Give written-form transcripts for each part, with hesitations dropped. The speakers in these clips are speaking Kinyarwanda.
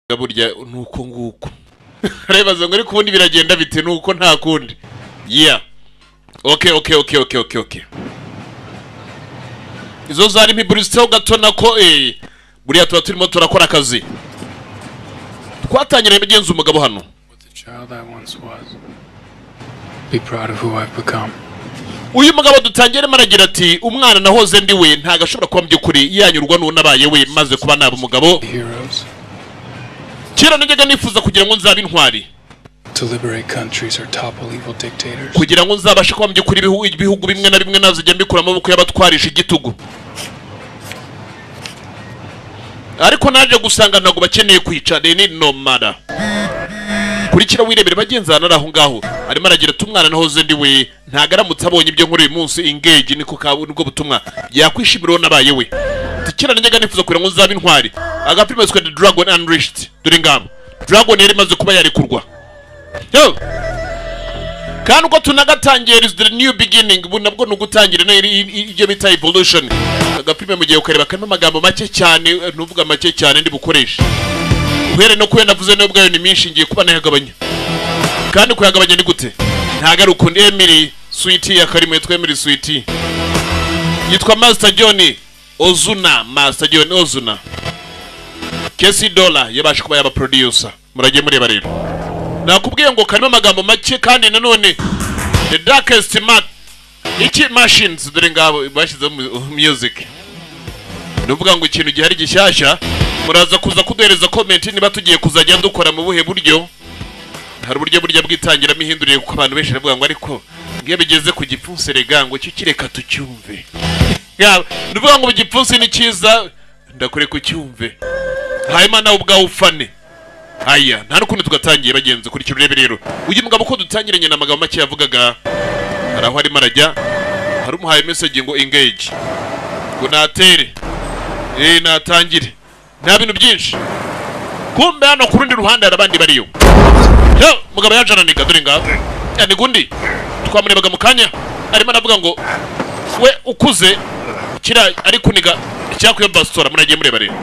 burya nuko nguko rebaza ngo ari kubundi biragenda bite nuko nta kundi. Yeah, okay. Izo zari mpiburitseho gato nako buriya tuba turimo turakora akazi twatangiranye bigenza umugabo hano. Uyu mugabo dutangire maragira ati umwana nahoze ndi we ntago ashobora kuba byukuri yanyurwa n'uwo nabaye we maze kuba naba umugabo. Kira najyaga nifuza kugira ngo nzabe intwari, to liberate countries or topple evil dictators, kugira ngo nzabashe kuba byukuri ibihugu bimwe na bimwe nazijya mbikura amaboko y'abatwarisha igitugu. Ariko naje gusanga ntago bakeneye kwica ni no matter. Kurikira wirebere bagenzana araho ngaho arimo aragira ati umwana nahoze ndi we ntago aramutse abonye ibyo nkuru uyu munsi engage niko kabunibwo butumwa yakwishimira nabaye we. Tikira najyaga nifuza kugira ngo nzabe intwari. Agapima squad Dragon Unleashed dore ngabo Dragon yari maze kuba yarekurwa. Yo kandi uko tunagatangira is the new beginning, bunabwo nugutangira ibyo bita evolution. Agapima mu gihe ukareba kandi amagambo make cyane nuvuga make cyane ndi bukoresha uhere no kuye navuze no bwayo ni minshi ngiye kuba nayagabanya. Kandi kuyagabanya ni gute? Ntaga rukundi Emily Sweetie yakarimo yitwa Emily Sweetie, yitwa Master John Ozuna, Master John Ozuna. Kesi Dollar yabashe kuba yaba producer. Muragiye mureba rero nakubwiye ngo karimo amagambo make kandi nanone the darkest mark iki machines dore ngabo bashize music. Nuvuga ngo ikintu gihari gishyashya muraza kuza kuduhereza comment niba tugiye kuzajya dukora mu buhe buryo. Hari uburyo bwitangira mihinduriye kuko abantu benshi bavuga ngo ariko ngiye bigeze ku gipfunsi rega ngo kireka tucyumve. Nuvuga ngo igipfunsi ni cyiza ndakure kucyumve hanyuma nawe ubwawe ufane. Aya nta nukundi tugatangiye bagenze kuri cyo rero. Uyu mugabo ko dutangiranye na amagambo make yavugaga araho ari marajya hari umuhaye message ngo engage ngo natere natangire nta bintu byinshi. Kumbe hano ku rundi ruhande arabandi bariyo. Yo mugabo yajananiga dore ngabo yani gundi twamurebaga mu kanya arimo aravuga ngo we ukuze kira ari kuniga cyakwiye bastora. Munagiye mureba rero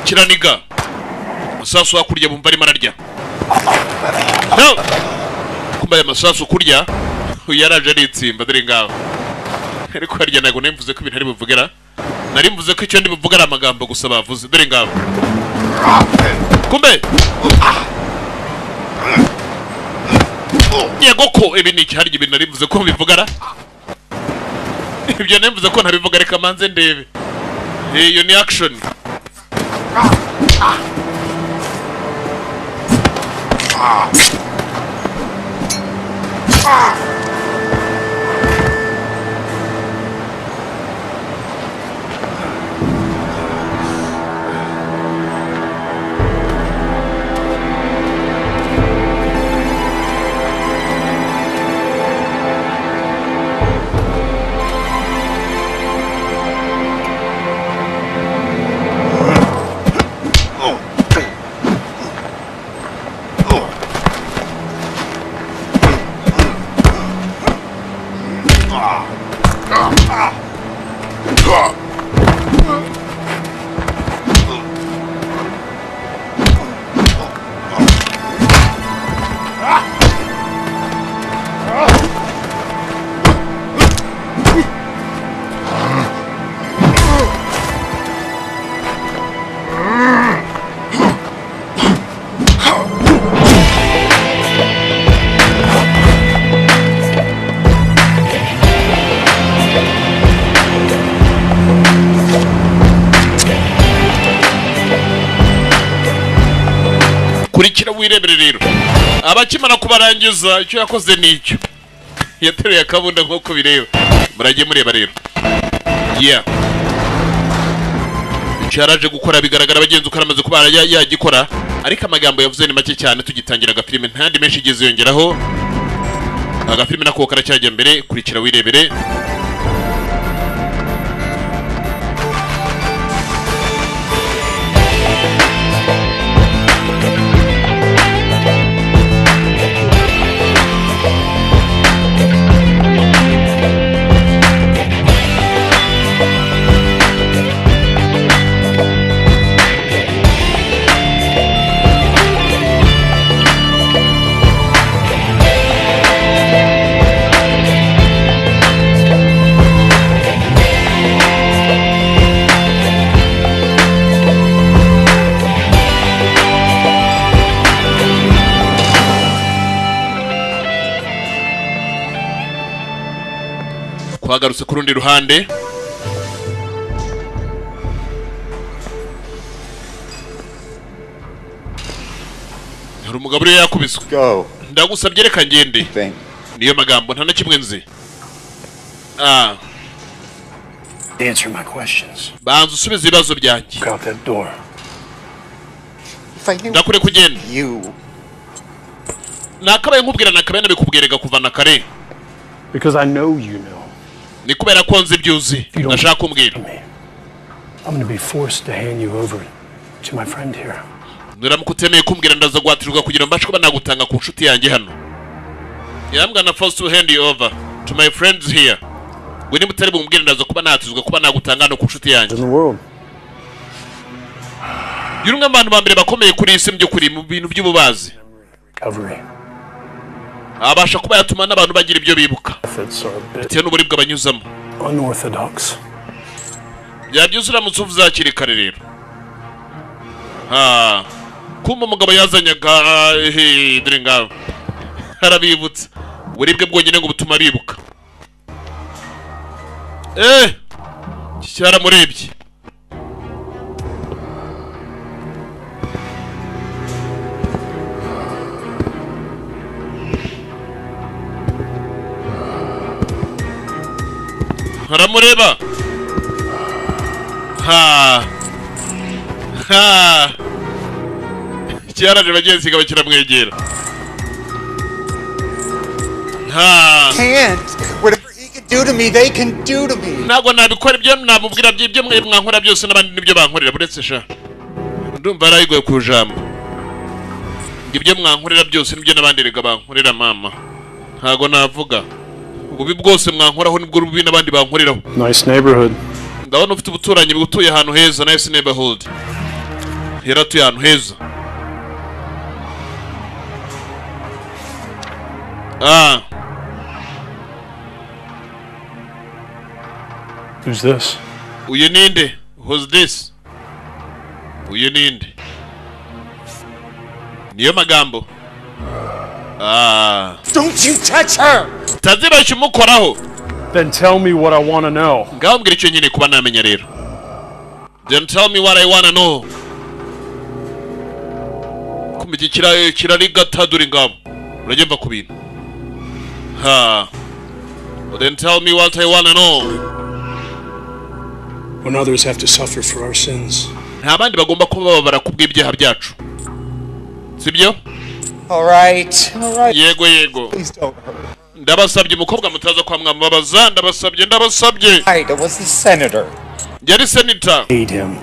kiraniga masasu akurya bumva ari mararya. No kumbaye masasu kurya yaraje ari Simba dore ngaho ariko harya nago nemvuze ko ibintu ari buvugera nari mvuze ko icyo ndi buvugara amagambo gusa bavuze dore ngaho kumbe yego ko ibi ni cyari ibintu nari mvuze ko bivugara ibyo nemvuze ko ntabivuga reka manze ndebe iyo ni action. Kurikira wirebere rero abakimana kubarangiza icyo yakoze nicyo yateruye akabunda nk'uko bireba. Muragiye mureba rero yeah cyaraje gukora bigaragara bagenzi ukaramaze kuba yagikora ariko amagambo yavuze ni make cyane. Tugitangira agafilime ntandi menshi igeze yongeraho agafilime nako karacyajya mbere. Kurikira wirebere twagarutse ku rundi ruhande. hari umugabo uri yakubiswe. Ndagusabye reka ngende. Niyo magambo nta na kimwe nzi. Answer my questions. Banza usubize ibibazo byanjye. Out that door. Ndakure kugenda. Nakabaye nkubwira nakabaye nabikubwirega kuva na kare. Because I know you know. Ni kubera ko nzi byuzi. Nashaka kumbwira. I'm going to be forced to hand you over to my friend here. Nuramukutemeye kumbwira ndaza gwatirwa kugira mbashe kuba nagutanga ku nshuti yanjye hano. I'm gonna force to hand you over to my friends here. Gwe nimutari bumbwira ndaza kuba natizwa kuba nagutanga no ku nshuti yanjye. In the world. Yurumwe abantu bambere bakomeye kuri isi byo kuri mu bintu by'ububazi. Recovery. Abasha kuba yatuma n'abantu bagira ibyo bibuka. Bitewe n'uburibwe abanyuzamo. Unorthodox. Byabyuzura mu tsuvu zakiri kare rero. Kuma umugabo yazanyaga dore ngaho. Harabibutse. Uburibwe bwonyine ngo butuma bibuka. Cyara murebye. Haramureba. Cyaraje bagenzi gaba kiramwegera. Can't. Whatever he can do to me, they can do to me. Ntago nabikora ibyo namubwira by'ibyo mwe mwankora byose n'abandi nibyo bankorera buretse sha. Ndumva arayigoye ku jambo. Ibyo mwankorera byose nibyo n'abandi rega bankorera mama. Ntago navuga. Ububi bwose mwankoraho nibwo rubi n'abandi bankoreraho. Nice neighborhood. Ndabona ufite ubuturanyi butuye ahantu heza. Nice neighborhood. Yaratuye ahantu heza. Who's this? Uyu ninde? Who's this? Uyu ninde? Niyo magambo. Don't you touch her! Tazira shimukoraho. Then tell me what I want to know. Ngaho mbwira icyo nyine kuba namenya rero. Then tell me what I want to know. Kumiki kirari gataduri ngabo. Uragenda ku bintu. Then tell me what I want to know. When others have to suffer for our sins. Nta bandi bagomba kuba bababara kubw'ibyaha byacu. Sibyo? All right. Yego. Please don't hurt. Ndabasabye umukobwa mutaza kwa mwambabaza. Ndabasabye. Right, it was the senator. Yari senator. Paid him.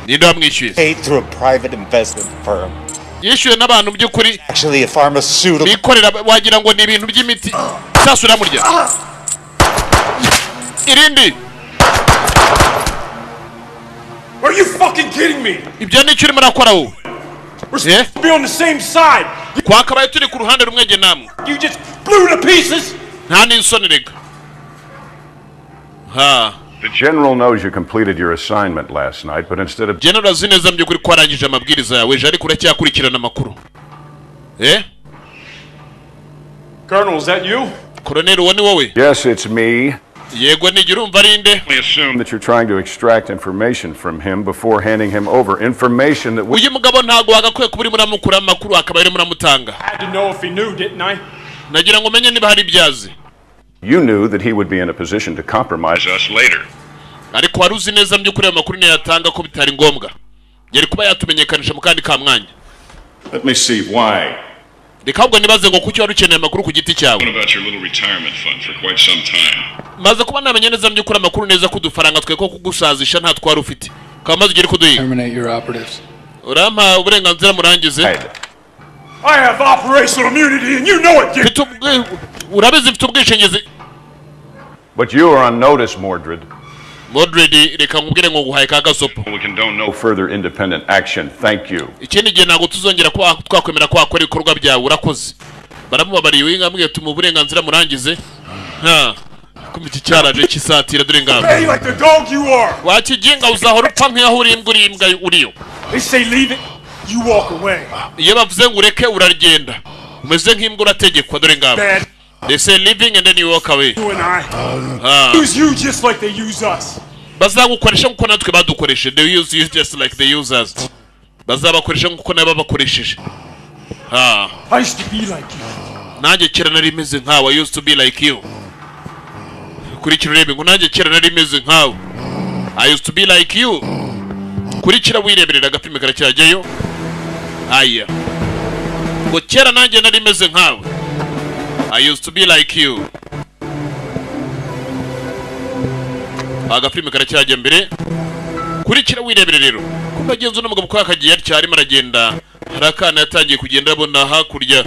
Ninde wamwishyuye? Paid through a private investment firm. Yishyuye n'abantu by'ukuri. Actually, a pharmaceutical. Bikorera wagira ngo ni ibintu by'imiti. Sasura murya. Irindi. Are you fucking kidding me? Ibyo ni cyo urimo nakora wowe. We're supposed to be on the same side. Kwakabaye turi ku ruhande rumwe nge namwe. You just blew to pieces. Nta n'isoni rega. The general knows you completed your assignment last night, but instead of General zineza mbyukuri kwarangije amabwiriza yawe je ariko uracyakurikirana amakuru. Colonel, is that you? Colonel woni wowe? Yes, it's me. Yego nige urumva rinde. We assume that you're trying to extract information from him before handing him over. Information that Uyu mugabo ntago wagakwiye kuburi muramukura amakuru akaba ari muramutanga. I had to know if he knew, didn't I? Nagira ngo menye niba hari ibyazi. you knew that he would be in a position to compromise us later. Ariko waruzi neza mbyukuri amakuru ne yatanga ko bitari ngombwa. Yari kuba yatumenyekanisha mu kandi ka mwanya. Let me see why. Reka nibaze ngo kuki warukeneye amakuru ku giti cyawe. What about your little retirement fund for quite some time? Maze kuba namenye neza mbyukuri amakuru neza kudufaranga twe ko kugusazisha nta twari ufite. Kamaze ugire kuduhiga. Terminate your operatives. Urampa uburenganzira murangize. I have operational immunity and you know it. Urabizi mfite ubwishingizi. But you are on notice, Mordred. Mordred, reka nkubwire ngo guhaye ka gasopo. We condone no further independent action. Thank you. Ikindi gihe nago tuzongera kwa twakwemera ko akora ibikorwa byawe urakoze. Baramubabariye winga mbwiye tuma uburenganzira murangize. Kumiki cyaraje kisatira dore ngabo. Hey, like the dog you are. Wakiginga uzahora upfa nk'aho uri imbwa uriyo. They say leave it, you walk away. Iyo bavuze ngo ureke uragenda. Umeze nk'imbwa urategekwa dore ngabo. Bad. They say living and then you walk away. You and I use you just like they use us. Bazagukoresha nkuko natwe badukoresheje. They use you just like they use us. Bazabakoresha nkuko nabo bakoresheje. I used to be like you. Nanjye kera nari meze nkawe. I used to be like you. Kurikira urebe ngo nanjye kera nari meze nkawe. I used to be like you. Kurikira wireberera agapime karacyajyayo. Aya. Ngo kera nanjye nari meze nkawe. I used to be like you. Agapime karacyajya mbere. Kurikira wirebere rero. Kubagenzo n'umugabo kwa kagiye atya arimo aragenda. Harakana yatangiye kugenda abona hakurya.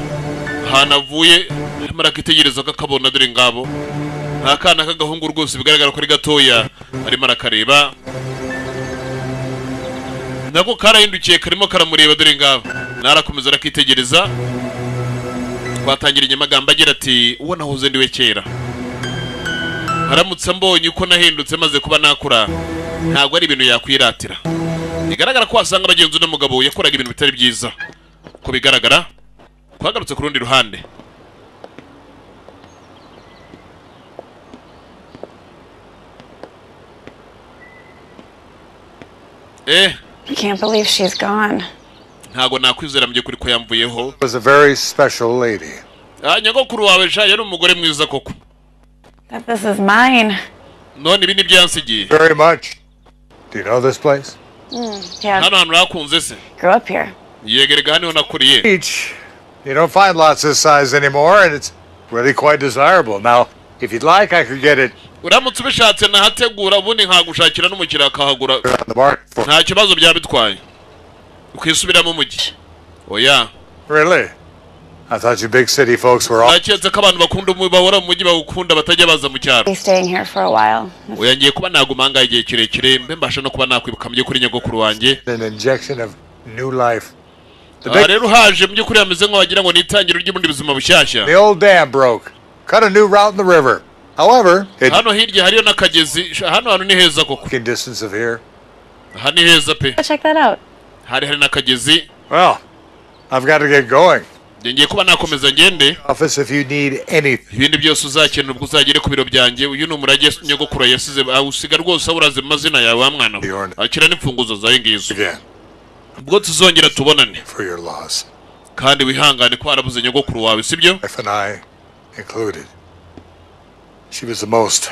Hanavuye arimo arakitegereza kakabona dore ngabo. Hakana kagahungu rwose bigaragara ko ari gatoya arimo arakareba. Nako karahindukiye karimo karamureba dore ngabo. Narakomeza rakitegereza. Twatangira inyamagambo agira ati uwo nahoze ndiwe kera. Haramutse mbonye uko nahindutse maze kuba nakura ntabwo ari ibintu yakwiratira. Bigaragara ko wasanga abagenzi n'umugabo yakoraga ibintu bitari byiza. Ko bigaragara twagarutse ku rundi ruhande. I can't believe she's gone. Ntago nakwizera mje kuri ko yamvuyeho. Was a very special lady. Nyagokuru wawe sha yari umugore mwiza koko. That this is mine. None ibi ni byansigiye. Very much. Do you know this place? Yeah. Hano hantu rakunze se. Grew up here. Yegerega hano nakuriye. Beach. You don't find lots this size anymore, and it's really quite desirable. Now, if you'd like, I could get it Uramutse ubishatse nahategura ubundi nkagushakira n'umukira akahagura. on the market for. Nta kibazo byabitwaye. Ukisubiramo umujyi. Oya. Really? I thought you big city folks were all. Naketse ko abantu bakunda bahora mu mujyi bagukunda batajya baza mu cyaro. He's staying here for a while. Oya ngiye kuba nagumanga igihe kirekire mbe mbasha no kuba nakwibuka muje kuri nyogokuru wanjye. An injection of new life. Rero haje muje kuri ameze nko wagira ngo nitangiro ry'ubundi buzima bushyashya. The old dam broke. Cut a new route in the river. However, it's Hano hirya hariyo nakagezi. Hano ni heza koko. in distance of here. Hani heza pe. Check that out. Hari nakagezi. Well, I've got to get going. Ngiye kuba nakomeza ngende. Office if you need anything. Ibindi byose uzakenera ubwo uzagere ku biro byanjye. Uyu ni umurage nyogokuru yasize usiga rwose uraze amazina yawe wa mwana. Akira n'imfunguzo zawe ngizo. Again, Ubwo tuzongera tubonane. for your loss. Kandi wihangane ko harabuze nyogokuru wawe sibyo? Wife and I included. She was the most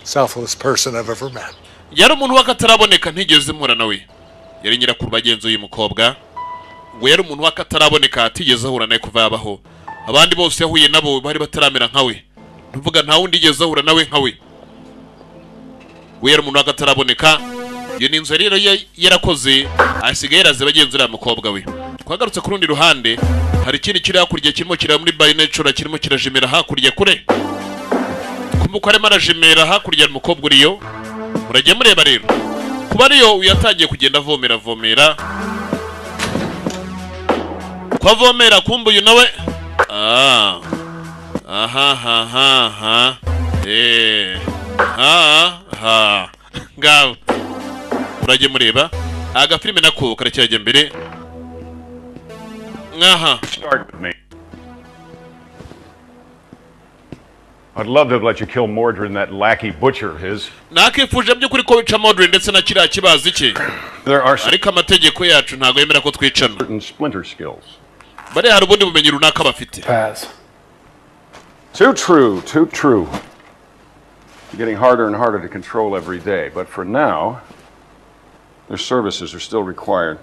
selfless person I've ever met. Yari umuntu wakataraboneka ntigeze mpura nawe. Yari nyirakuru bagenzi uyu mukobwa. Ngo yari umuntu wakataraboneka atigeze ahura nawe kuva yabaho. Abandi bose yahuye nabo bari bataramera nkawe. Ntuvuga nta wundi igeze ahura nawe nkawe. We yari umuntu wakataraboneka. Iyo ni inzu rero yarakoze asigaye yaraze bagenzi uriya mukobwa we. Twagarutse ku rundi ruhande hari ikindi kiri hakurya kirimo kira muri by nature kirimo kirajimera hakurya kure. Kumuko arimo arajimera hakurya umukobwa uriyo. Murajye mureba rero. Kuba ariyo uyatangiye kugenda avomera. Kwa vomera kumbu you nawe. Aha. Ngaho. Murajye mureba. Agafilme nako karacyajya mbere. Start with me. I'd love to have let you kill Mordred and that lackey butcher of his. Nakifuje by'ukuri ko wica Mordred ndetse na kiriya kibazi cye. There are Ariko amategeko yacu ntago yemera ko twicana. certain splinter skills. Bare hari ubundi bumenyi runaka bafite. Pass. Too true, too true. Getting harder and harder to control every day, but for now, their services are still required.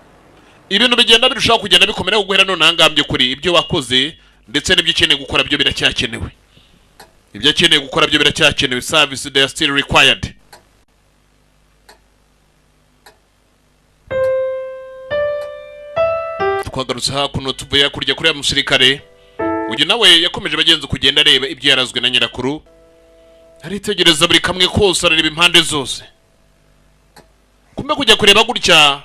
Ibintu bigenda birushaho kugenda bikomera guhera none hangambye kuri ibyo wakoze ndetse n'ibyo ukeneye gukora byo biracyakenewe. Ibyo akeneye gukora byo biracyakenewe. Service they are still required. Twagarutse hakuno tuvuye kurya kuri ya musirikare. Uyu nawe yakomeje bagenzi kugenda areba ibyo yarazwe na nyirakuru. Aritegereza buri kamwe kose areba impande zose. Kumbe kujya kureba gutya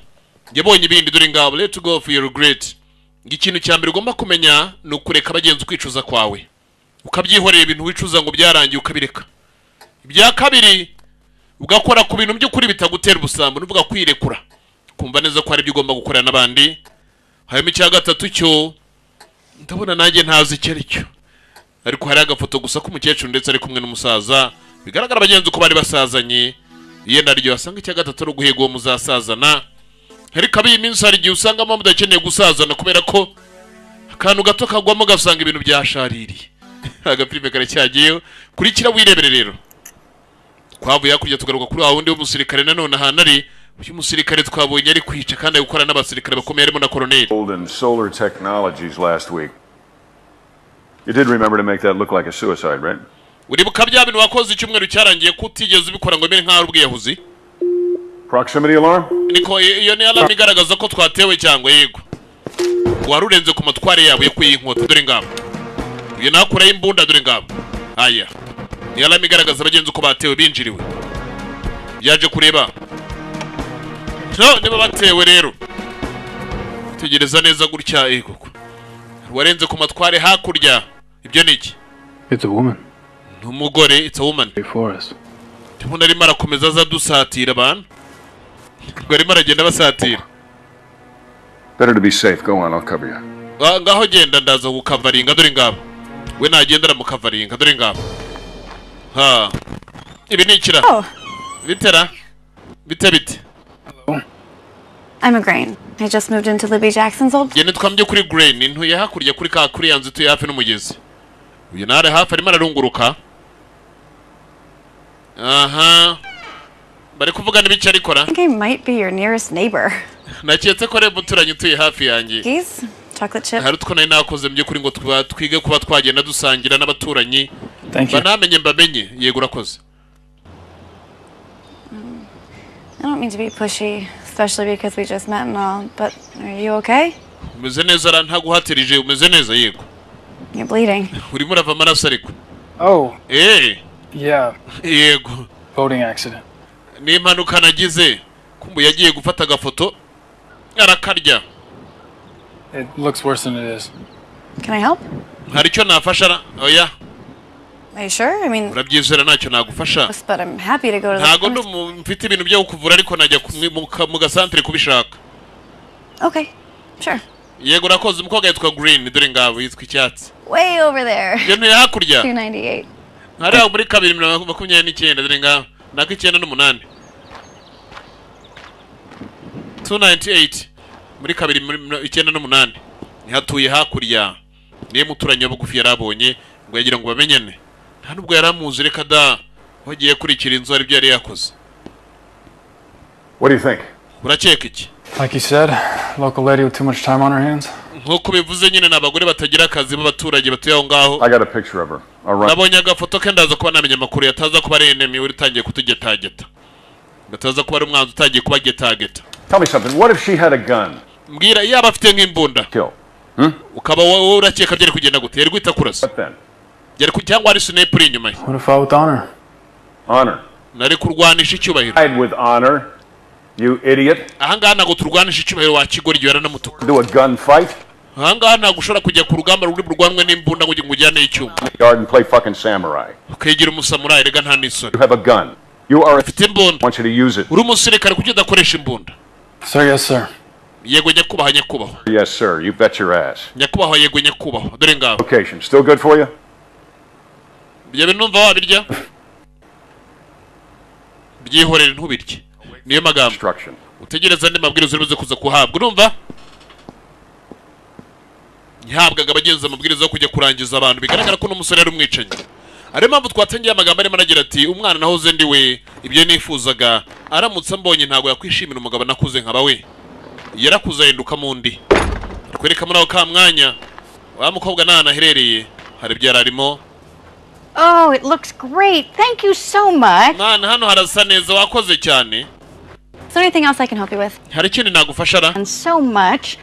yabonye ibindi dore ngabo. Let go for your regret. Ikintu cya mbere ugomba kumenya ni ukureka bagenzi kwicuza kwawe. Ukabyihorera ibintu wicuza ngo byarangiye ukabireka. Ibya kabiri ugakora ku bintu by'ukuri bitagutera ubusambo nuvuga kwirekura. Kumva neza ko hari ibyo ugomba gukorana n'abandi. Hayemo icya gatatu cyo ndabona nanjye ntazi icyo ari cyo. ariko hari agafoto gusa k'umukecuru ndetse ari kumwe n'umusaza bigaragara abagenzi ko bari basazanye yenda ryo asanga icya gatatu ari guhiga uwo muzasazana ariko abiyi minsi hari igihe usanga mama mudakeneye gusazana kubera ko akantu gato kagwamo gasanga ibintu byashaririye agafilime karacyagiyeyo kurikira wirebere rero twavuye hakurya tugaruka kuri wundi w'umusirikare nanone ahantu ari uyu musirikare twabonye ari kwica kandi ari gukora n'abasirikare bakomeye harimo na koloneli. And solar technologies last week. You did remember to make that look like a suicide, right? uribuka bya bintu wakoze icyumweru cyarangiye kutigeze ubikora ngo mbere nk'aho ubwiyahuzi. Proximity alarm? Niko iyo ni alarm igaragaza ko twatewe cyangwa yego warurenze ku matware yabo yo kuyinkota dore ngabo iyo nakura imbunda dore ngabo aya ni alarm igaragaza abagenzi uko batewe binjiriwe yaje kureba no niba batewe rero tegereza neza gutya koko warenze ku matware hakurya ibyo niki. It's a woman. Numugore, it's a woman. Before us. Tubona ari marakomeza za dusatira abantu. Ngari maragenda basatira. Better to be safe. Go on, I'll cover you. Ngaho genda ndaza gukavaringa dore ngabo. We nagendera mu kavaringa dore ngabo. Ha. Ibi ni ikira. Oh. Bitera. Bite. I'm a grain. I just moved into Libby Jackson's old. Gene twambye kuri grain ntuye hakurya kuri yanzu tuye hafi n'umugezi. Uyu nare hafi arimo ararunguruka. Aha. Bari kuvugana ibiki arikora. I think I might be your nearest neighbor. Naketse ko rebo turanye tuye hafi yanjye. Cookies? Chocolate chip? Hari utwo nari nakoze mbye kuri ngo twige kuba twagenda dusangira n'abaturanyi. Thank you. Banamenye mbamenye yego urakoze. I don't mean to be pushy, especially because we just met and all, but are you okay? Umeze neza ntaguhatirije umeze neza yego. You're bleeding. Urimo urava amaraso ariko. Oh. Yeah. Yego. Boating accident. Ni impanuka nagize. Kumbu yagiye gufata agafoto arakarya. It looks worse than it is. Can I help? Hari icyo nafasha oya. Are you sure? I mean, Urabyizera ntacyo nagufasha. but I'm happy to go to the... Ntago mfite ibintu byo kuvura ariko najya mu gasantere kubishaka. Okay, sure. Yego urakoze umukobwa yitwa Green dore ngabo yitwa icyatsi. Way over there. Iyo ntuye hakurya. 298. Hari aho muri 229 dore ngabo nako 98. 298 muri 298 ni hatuye hakurya. Niye muturanye bugufi yarabonye ngo yagira ngo bamenyane. Nta nubwo yaramuzi reka da wagiye kurikira inzu ari byo yari yakoze. What do you think? Urakeka iki? Like you said, local lady with too much time on her hands. Nkuko bivuze nyine nabagore batagira akazi b'abaturage batuye aho ngaho. I got a picture of her. All right. Nabonye agafoto ke ndaza kuba namenye amakuru yataza kuba ari enemy uri tangiye kutugetageta. Gataza kuba ari umwanzi utangiye kuba getageta. Tell me something. What if she had a gun? Mbwira yaba afite nk'imbunda. Kill. Ukaba wowe urakeka byari kugenda gute? Yari guhita kurasa. What then? Yari cyangwa ari sniper inyuma ye. What if I with honor? Honor. Nari kurwanisha icyubahiro. Died with honor. You idiot. Ahangaha ntago turwanisha icyubahiro wa kigori gihe yaranamutuka. Do a gunfight. Ahangaha ntago ushobora kujya ku rugamba ruri burwanwe n'imbunda ngo ujyane icyuma. Yard and play fucking samurai. Ukigira umusamurai rega nta n'isoni. You have a gun. You are a... Ufite imbunda. I want you to use it. Uri umusirikare kuki udakoresha imbunda? Sir, yes, sir. Yego nyakubaha nyakubaho. Yes, sir. You bet your ass. Nyakubaho yego nyakubaho. Dore ngabo. Location. Still good for you? Bya bintu numva wabirya. Byihorere ntubirye. Niyo magambo. Instruction. Utegereza andi mabwiriza uribuze kuza kuhabwa. Urumva? Ntihabwaga abagenza amabwiriza yo kujya kurangiza abantu bigaragara ko n'umusore ari umwicanyi. Ari mpamvu twatangiye amagambo arimo aragira ati umwana nahoze ndi we ibyo nifuzaga aramutse mbonye ntago yakwishimira umugabo nakuze nkaba we. Yarakuza yenduka mundi. Kwereka muri aho ka mwanya wa mukobwa nanaherereye hari byararimo. Oh, it looks great. Thank you so much. Mwana hano harasa neza wakoze cyane. Is there anything else I can help you with? Hari ikindi nagufasha ra? And so much.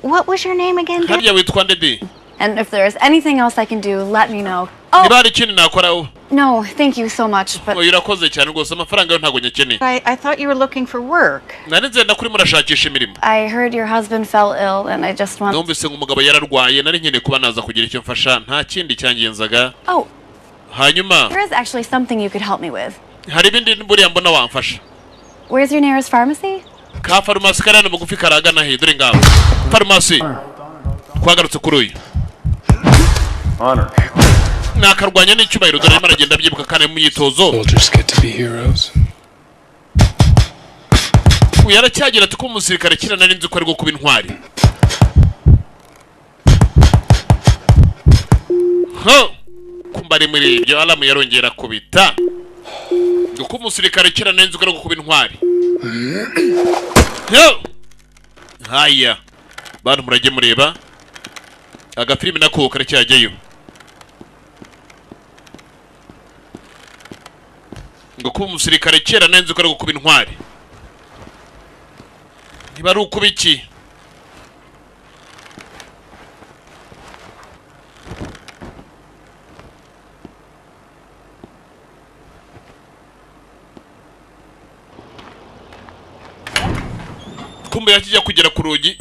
What was your name again? Harya witwa Ndedi? And if there is anything else I can do, let me know. Oh, Niba hari ikindi nakora no, thank you so much, but... urakoze cyane rwose amafaranga yo ntago nyakeneye. I thought you were looking for work. Nari nzenda kuri murashakisha imirimo. I heard your husband fell ill and I just want... Numvise ngo umugabo yararwaye nari nkeneye kuba naza kugira icyo mfasha nta kindi cyangenzaga. Oh, Hanyuma there is actually something you could help me with. hari ibindi buriya mbona wamfasha. Where's your nearest pharmacy? Ka farumasi karana mugufi karagana he dore ngabo. Farumasi. Kwagarutse kuri uyu. Honor. nakarwanya n'icyubahiro dore arimo aragenda abyibuka kandi mu myitozo. Soldiers get to be heroes. Yaracyagira ati ko umusirikare kira nari nzi ko ari kuba intwari. Kumbari muri ibyo alamu yarongera kubita. Ngo umusirikare kira nari nzi ko ari kuba intwari. Haya. Bantu murage mureba. Agafilimi nako karacyajyayo. Ngo umusirikare kira nari nzi ko ari kuba intwari. Niba ari ukuba iki? Kumbe yakijya kugera ku rugi.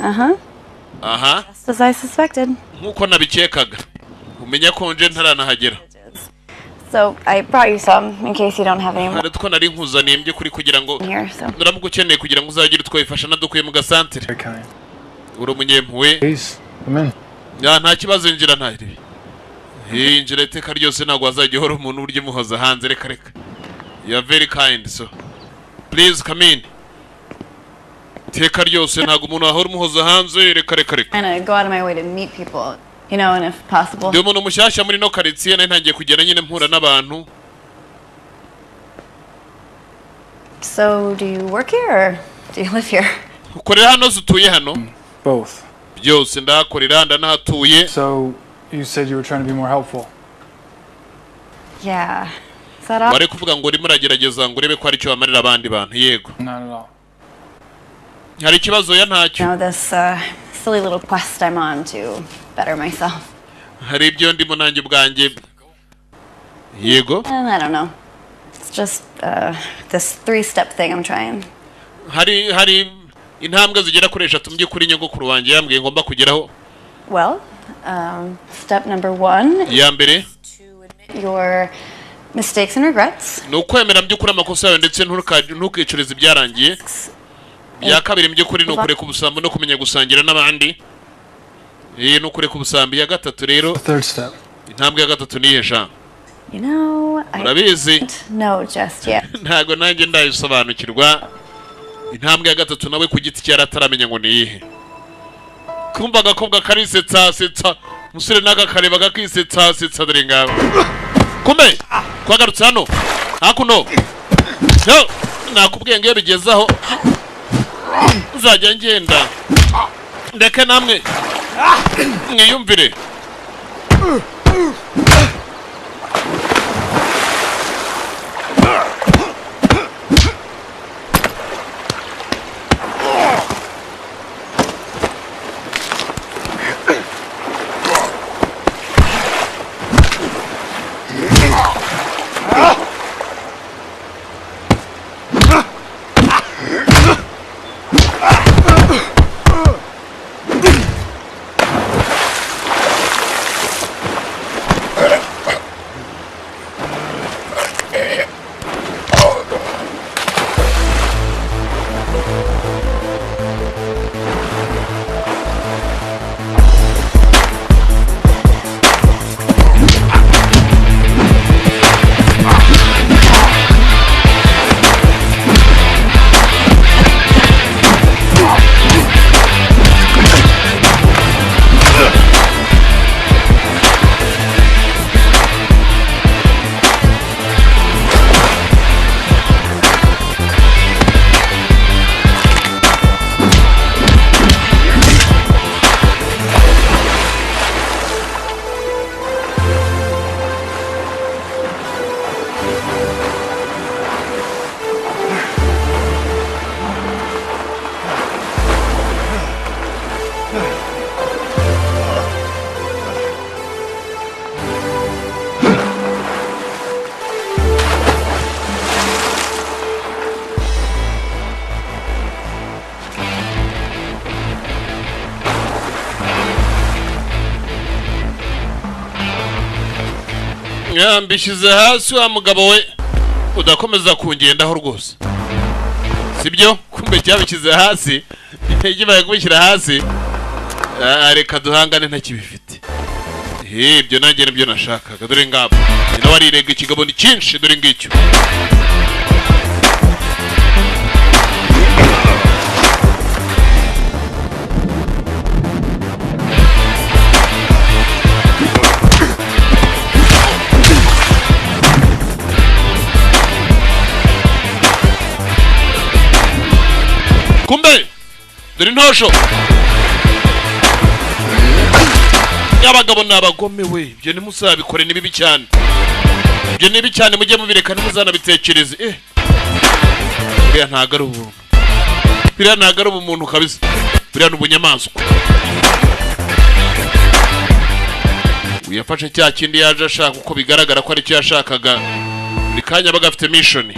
Aha. Just as I suspected. Nkuko nabikekaga. Umenya ko nje ntaranahagera. So I brought you some in case you don't have any more. Hari two nari nkuzaniye mbye kuri kugira ngo Here, so. nuramuko ukeneye kugira ngo uzagire twifasha nadukuye mu gasantere. Very kind. Uri umunyempuwe. Please, come in. Ya nta kibazo injira ntari. Injira iteka ryose ntabwo wazajya uhora umuntu urya muhoza hanze reka. You are very kind so. Please come in. Iteka ryose ntabwo umuntu ahora umuhoza hanze reka. And go out of my way to meet people, you know, and if possible. Ndi umuntu mushyashya muri no quartier nari ntangiye kugera nyine mpura n'abantu. So do you work here or do you live here? Ukorera hano zutuye hano? Both. Byose ndahakorera ndanahatuye. So, you said you were trying to be more helpful. Yeah. Is that all? Wari kuvuga ngo urimo uragerageza ngo urebe ko hari icyo wamarira abandi bantu. Yego. Not at all. Hari ikibazo ya ntacyo. You know, this silly little quest I'm on to better myself. Hari ibyo ndimo nanjye ubwanjye. Yego. And I don't know. It's just this 3-step thing I'm trying. Hari intambwe zigera kuri 3 mujye kuri nyogokuru wanjye yambwiye ngomba kugeraho. Well, step number 1 ya mbere to admit your mistakes and regrets. No kwemera by'ukuri amakosa yawe ndetse ntukicurize ibyarangiye. Ya kabiri by'ukuri no kureka ubusambo no kumenya gusangira n'abandi. No kureka ubusambo. Ya gatatu rero Third step. intambwe ya gatatu ni hesha. You know, I don't know just yet. Ntago nanjye ndayisobanukirwa. Intambwe ya gatatu nawe ku giti cyara ataramenya ngo ni yihe. Kumva gakobwa karisetsa musore naga kareba gakisetsa dore ngabo. Kumbe kwagarutse hano hakuno. No nakubwiye ngo bigezaho uzajya ngenda ndeke namwe mwiyumvire. Mbishyize hasi wa mugabo we udakomeza kungendaho rwose. Sibyo kumbe cyabishyize hasi igiye kubishyira hasi reka duhangane ntakibifite. ibyo nanjye nibyo nashakaga dore ngabo nyina warirega ikigabo ni cyinshi dore ngicyo kumbe dore intosho abagabo n'abagome we ibyo ntimuzabikore ni bibi cyane ibyo ni bibi cyane mujye mubireka ntimuzanabitekereze biriya ntago ari ubuntu biriya ntago ari ubumuntu kabisa biriya ni ubunyamaswa uyafashe cya kindi yaje ashaka uko bigaragara ko aricyo yashakaga buri kanya baga afite mission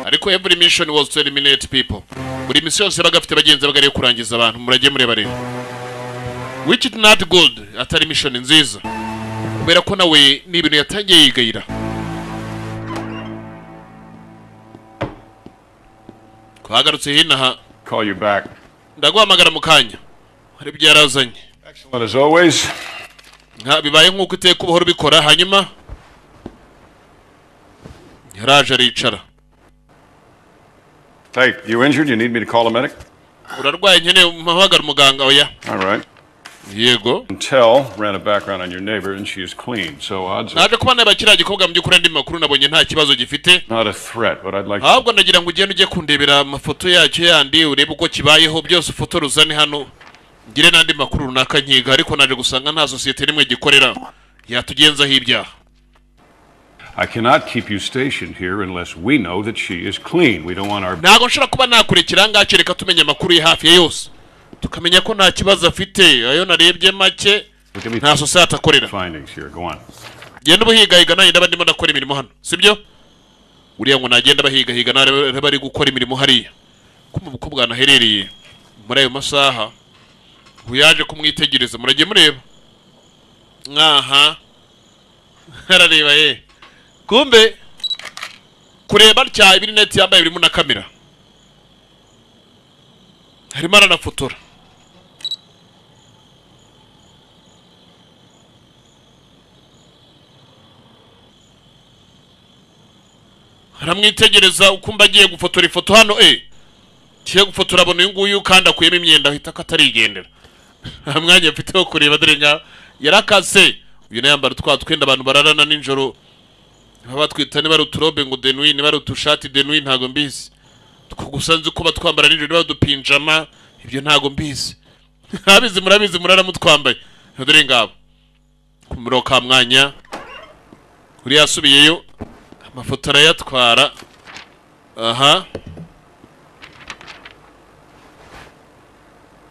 ariko every mission was to eliminate people buri mission yose baga afite bagenzi bagariye kurangiza abantu murage mureba rero which is not good atari mission nziza kubera ko nawe ni ibintu yatangiye yigayira kwagarutse hinaha Call you back. ndaguhamagara mu kanya hari byarazanye Excellent as always. bibaye nk'uko iteka ubuhoro bikora hanyuma yaraje aricara Hey, you injured? You need me to call a medic? urarwaye nkeneye umuhamagara umuganga oya All right. yego Intel ran a background on your neighbor and she is clean, so odds are naje kuba naba kiriya gikobwa mu by'ukuri andi makuru nabonye nta kibazo gifite not a threat, but I'd like to... ahubwo ndagira ngo ugende ujye kundebera amafoto yacyo yandi urebe uko kibayeho byose ufoto ruzane hano ngire n'andi makuru runaka nkiga ariko naje gusanga nta sosiyete n'imwe gikorera yatugenzaho ibyaha I cannot keep you stationed here unless we know that she is clean. We don't want our... ntabwo nshobora kuba nakurekera ngaho reka tumenya amakuru ye hafi ya yose tukamenya ko nta kibazo afite ayo narebye make nta sosiyete akorera findings here. Go on. genda ubuhigahiga nanjye ndaba ndimo ndakora imirimo hano sibyo uriya ngo nagenda bahigahiga nawe bari gukora imirimo hariya ko mu buko bwanaherereye muri ayo masaha uyaje kumwitegereza murage mureba nkaha harareba ye kumbe kureba cya ibineti yambaye birimo na kamera harimo aranafotora haramwitegereza ukumva agiye gufotora ifoto hano kiye gufotora abona uyu nguyu kandi akuyemo imyenda ahita akatarigendera nta mwanya mfite wo kureba dore nka yarakase uyu nayambara twa twenda abantu bararana nijoro baba twita niba ari uturobe ngo denui niba ari utushati denui ntago mbizi gusa nzi ko batwambara nijoro niba dupinjama ibyo ntago mbizi abizi murabizi murara mutwambaye dore ngabo kumuro ka mwanya kuri yasubiyeyo amafoto arayatwara aha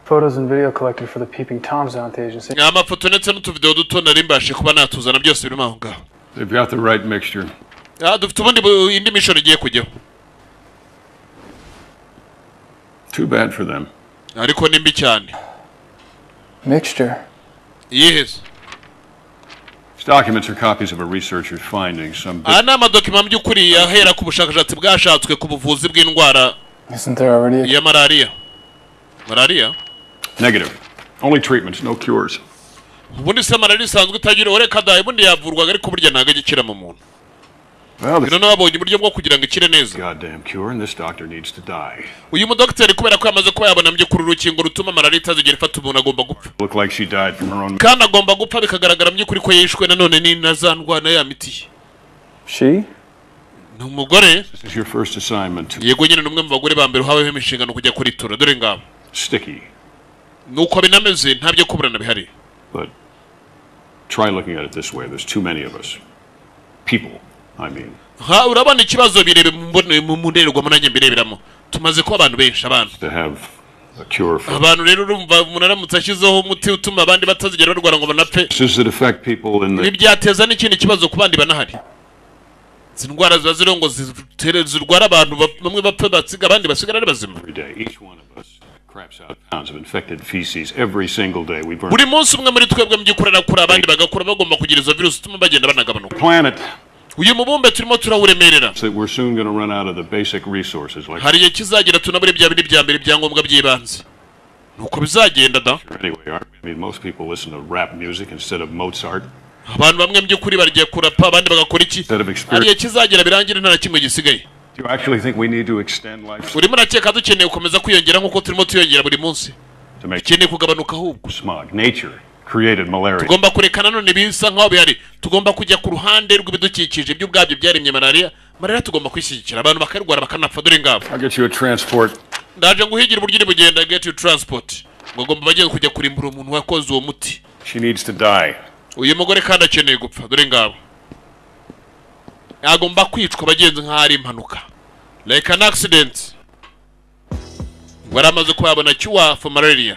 Photos and video collected for the Peeping Tom Sound Agency. amafoto ndetse n'utuvideo duto nari mbashe kuba natuzana byose birimo aho ngaho They've got the right mixture. dufite ubundi indi mission igiye kujyaho Too bad for them. ariko ni mbi cyane Mixture? yes These documents are copies of a researcher's findings. Some aha ni amadokima mu by'ukuri yahera ku bushakashatsi bwashatswe ku buvuzi bw'indwara Isn't there already a... ya malariya negative. Only treatments, no cures. ubundi se malariya isanzwe itagira ureka dayi ubundi yavurwaga ariko burya ntago agikira mu muntu Well, bino nababonye uburyo bwo kugira ngo ikire neza goddamn cure, and this doctor needs to die. uyu mudokiteri kubera ko yamaze kuba yabona mu by'ukuri urukingo rutuma malariya itazigera ifata umuntu agomba gupfa Look like she died from her own... kandi agomba gupfa bikagaragara mu by'ukuri ko yishwe nanone ni na za ndwara yamitiye She? ni umugore This is your first assignment. yego nyine ni umwe mu bagore ba mbere uhaweho inshingano kujya kuritura dore ngabo Sticky, nuko binameze nta byo kuburana bihari but try looking at it this way. There's too many of us. People, I mean. ha urabona ikibazo birebe mu ndorerwamo nanjye mbireberamo tumaze kuba abantu benshi abantu To have a cure for... abantu rero urumva umuntu aramutse ashyizeho umuti utuma abandi batazigera barwara ngo banapfe This that affect people in ibi the... byateza n'ikindi kibazo ku bandi banahari izi ndwara ziba ziriho ngo zirwara abantu bamwe bapfe basiga abandi basigara ari bazima Every day, each one of us craps out pounds of infected feces every single day. We burn buri munsi umwe muri twebwe mu by'ukuri arakura abandi bagakura bagomba kugira izo virusi ituma bagenda banagabanuka the planet. uyu mubumbe turimo turawuremerera So that we're soon going to run out of the basic resources like... hari igihe kizagira tunabure bya bindi bya mbere ibyangombwa by'ibanze nuko bizagenda da. Anyway, I mean, most people listen to rap music instead of Mozart. Abantu bamwe by'ukuri bagiye kurapa abandi bagakora iki? Ariye kizagera birangire nta kimwe gisigaye. Do you actually think we need to extend life? Urimo nakeka dukeneye gukomeza kwiyongera nkuko turimo tuyongera buri munsi. Dukeneye kugabanuka ahubwo. Smog. Nature created malaria. Tugomba kurekana none bisa nkaho bihari. Tugomba kujya ku ruhande rw'ibidukikije by'ubwabyo byaremye malaria. Malaria tugomba kwishyigikira abantu bakarwara bakanapfa dore ngabo. I'll get you a transport. Ndaje nguhigira uburyo bugenda get you transport. Ngomba bagiye kujya kurimbura umuntu wakoze uwo muti. She needs to die. Uyu mugore kandi akeneye gupfa dore ngabo. Agomba kwicwa bagenzi nk'ari impanuka. Like an accident. Waramaze kwabona cure for malaria.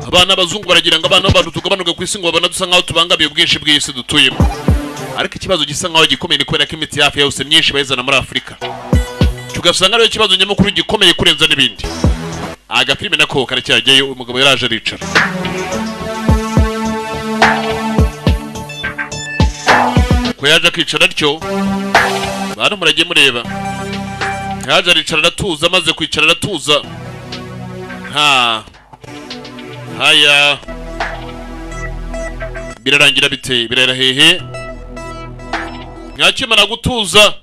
Abana bazungu baragira ngo abana b'abantu tugabanuke ku isi ngo babona dusa nkaho tubangamiye ubwinshi bw'isi dutuyemo. Ariko ikibazo gisa nkaho gikomeye ni kubera ko imiti hafi yose myinshi bayizana muri Afurika. Tugasanga ariyo kibazo nyamukuru gikomeye kurenza n'ibindi. Agafilime nako karacyajyayo umugabo yaraje aricara. Ko yaje akicara atyo bana muragiye mureba. Yaje aricara aratuza maze kwicara aratuza. Haya birarangira bite birera hehe nyakimara gutuza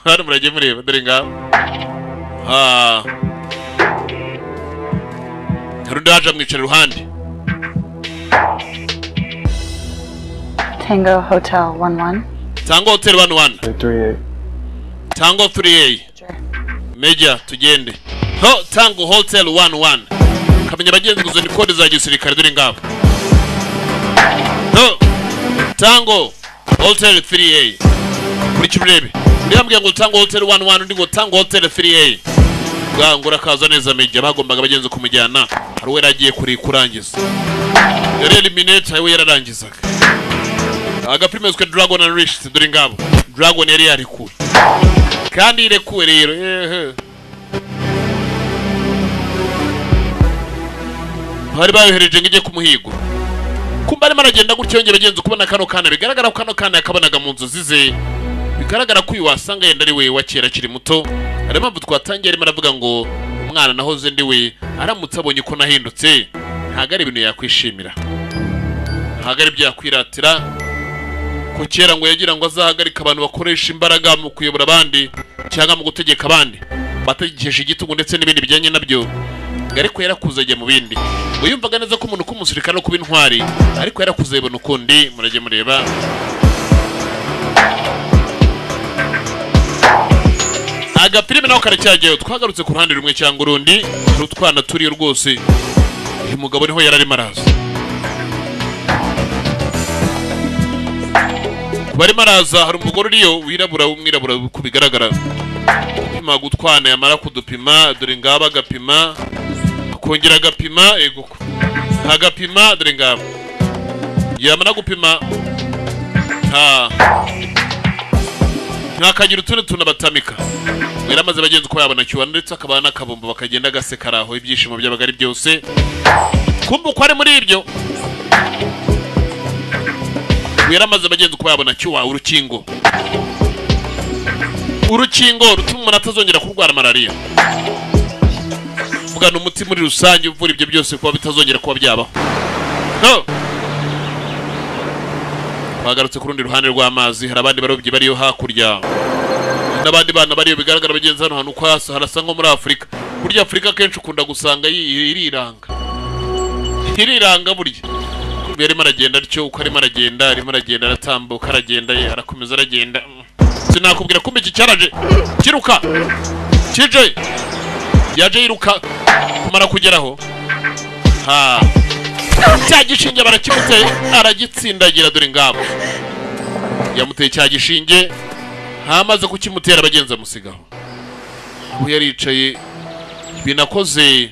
hano muragiye mureba dore ngabo harundi haje amwicara iruhande. Tango Hotel 11. Tango Hotel 11. 38. Tango 38. Major tugende. Tango Hotel 11. Kamenya bagenzi guzo ni kode za gisirikare dore ngabo. Tango Hotel 3A. Muri kibrebe. Ndiyambwiye ngo Tango Hotel 11 ndi ngo Tango Hotel 3A. Ngura kaza neza Major bagombaga bagenzi kumujyana. Hari we ragiye kuri kurangiza. Yari eliminate ayo yararangizaga. Agapime twe Dragon and Rich dore ngabo. Dragon yari yarikuye. Kandi irekuwe rero. Bari bayohereje ngije kumuhigo. Kumba ari maragenda gutyo yongeye bagenzi kubona kano kana bigaragara ko kano kana yakabonaga mu nzozi ze. Bigaragara ko uyu wasanga yenda ari we wakera kiri muto. Ari mpamvu twatangiye arimo aravuga ngo umwana nahoze ndi we aramutse abonye ko nahindutse ntago ari ibintu yakwishimira. Ntago ari byakwiratira ko kera ngo yagira ngo azahagarika abantu bakoresha imbaraga mu kuyobora abandi cyangwa mu gutegeka abandi bategekesha igitugu ndetse n'ibindi bijyanye nabyo. Ariko yarakuze ajya mu bindi. Uyumvaga neza ko umuntu kumusirikana no kuba intwari ariko yarakuze ibona ukundi murage mureba. Agapirime naho karacyajyayo twagarutse ku ruhande rumwe cyangwa urundi rutwana turiyo rwose. Uyu mugabo niho yararimo araza. Bari maraza hari umugore uriyo wirabura umwirabura uko bigaragara. Gupima gutwana yamara kudupima dore ngaba agapima akongera agapima ego agapima dore ngaba yamara gupima ntakagira utundi tunabatamika. Yaramaze bagenzi ko yabona cyuwa ndetse akabana n'akabombo bakagenda gaseka aho ibyishimo by'abagari byose. Kumva ko ari muri ibyo yaramaze bagenzi ko yabona cyuwa urukingo rutuma umuntu atazongera kurwara malaria. Vuga n'umuti muri rusange uvura ibyo byose kuba bitazongera kuba byabaho. Bagarutse ku rundi ruhande rw'amazi hari abandi barobyi bariyo hakurya n'abandi bana bariyo bigaragara bagenzi hano hantu kwasa harasa nko muri Afurika. Burya Afurika kenshi ukunda gusanga iriranga burya yarimo aragenda atyo uko arimo aragenda aratambuka aragenda arakomeza aragenda. Sinakubwira kumbe iki cyaraje kiruka kije yaje yiruka kumara kugeraho cya gishinge barakimuteye aragitsindagira dore ngabo yamuteye cya gishinge hamaze kukimutera bagenza musigaho. Ubu yaricaye binakoze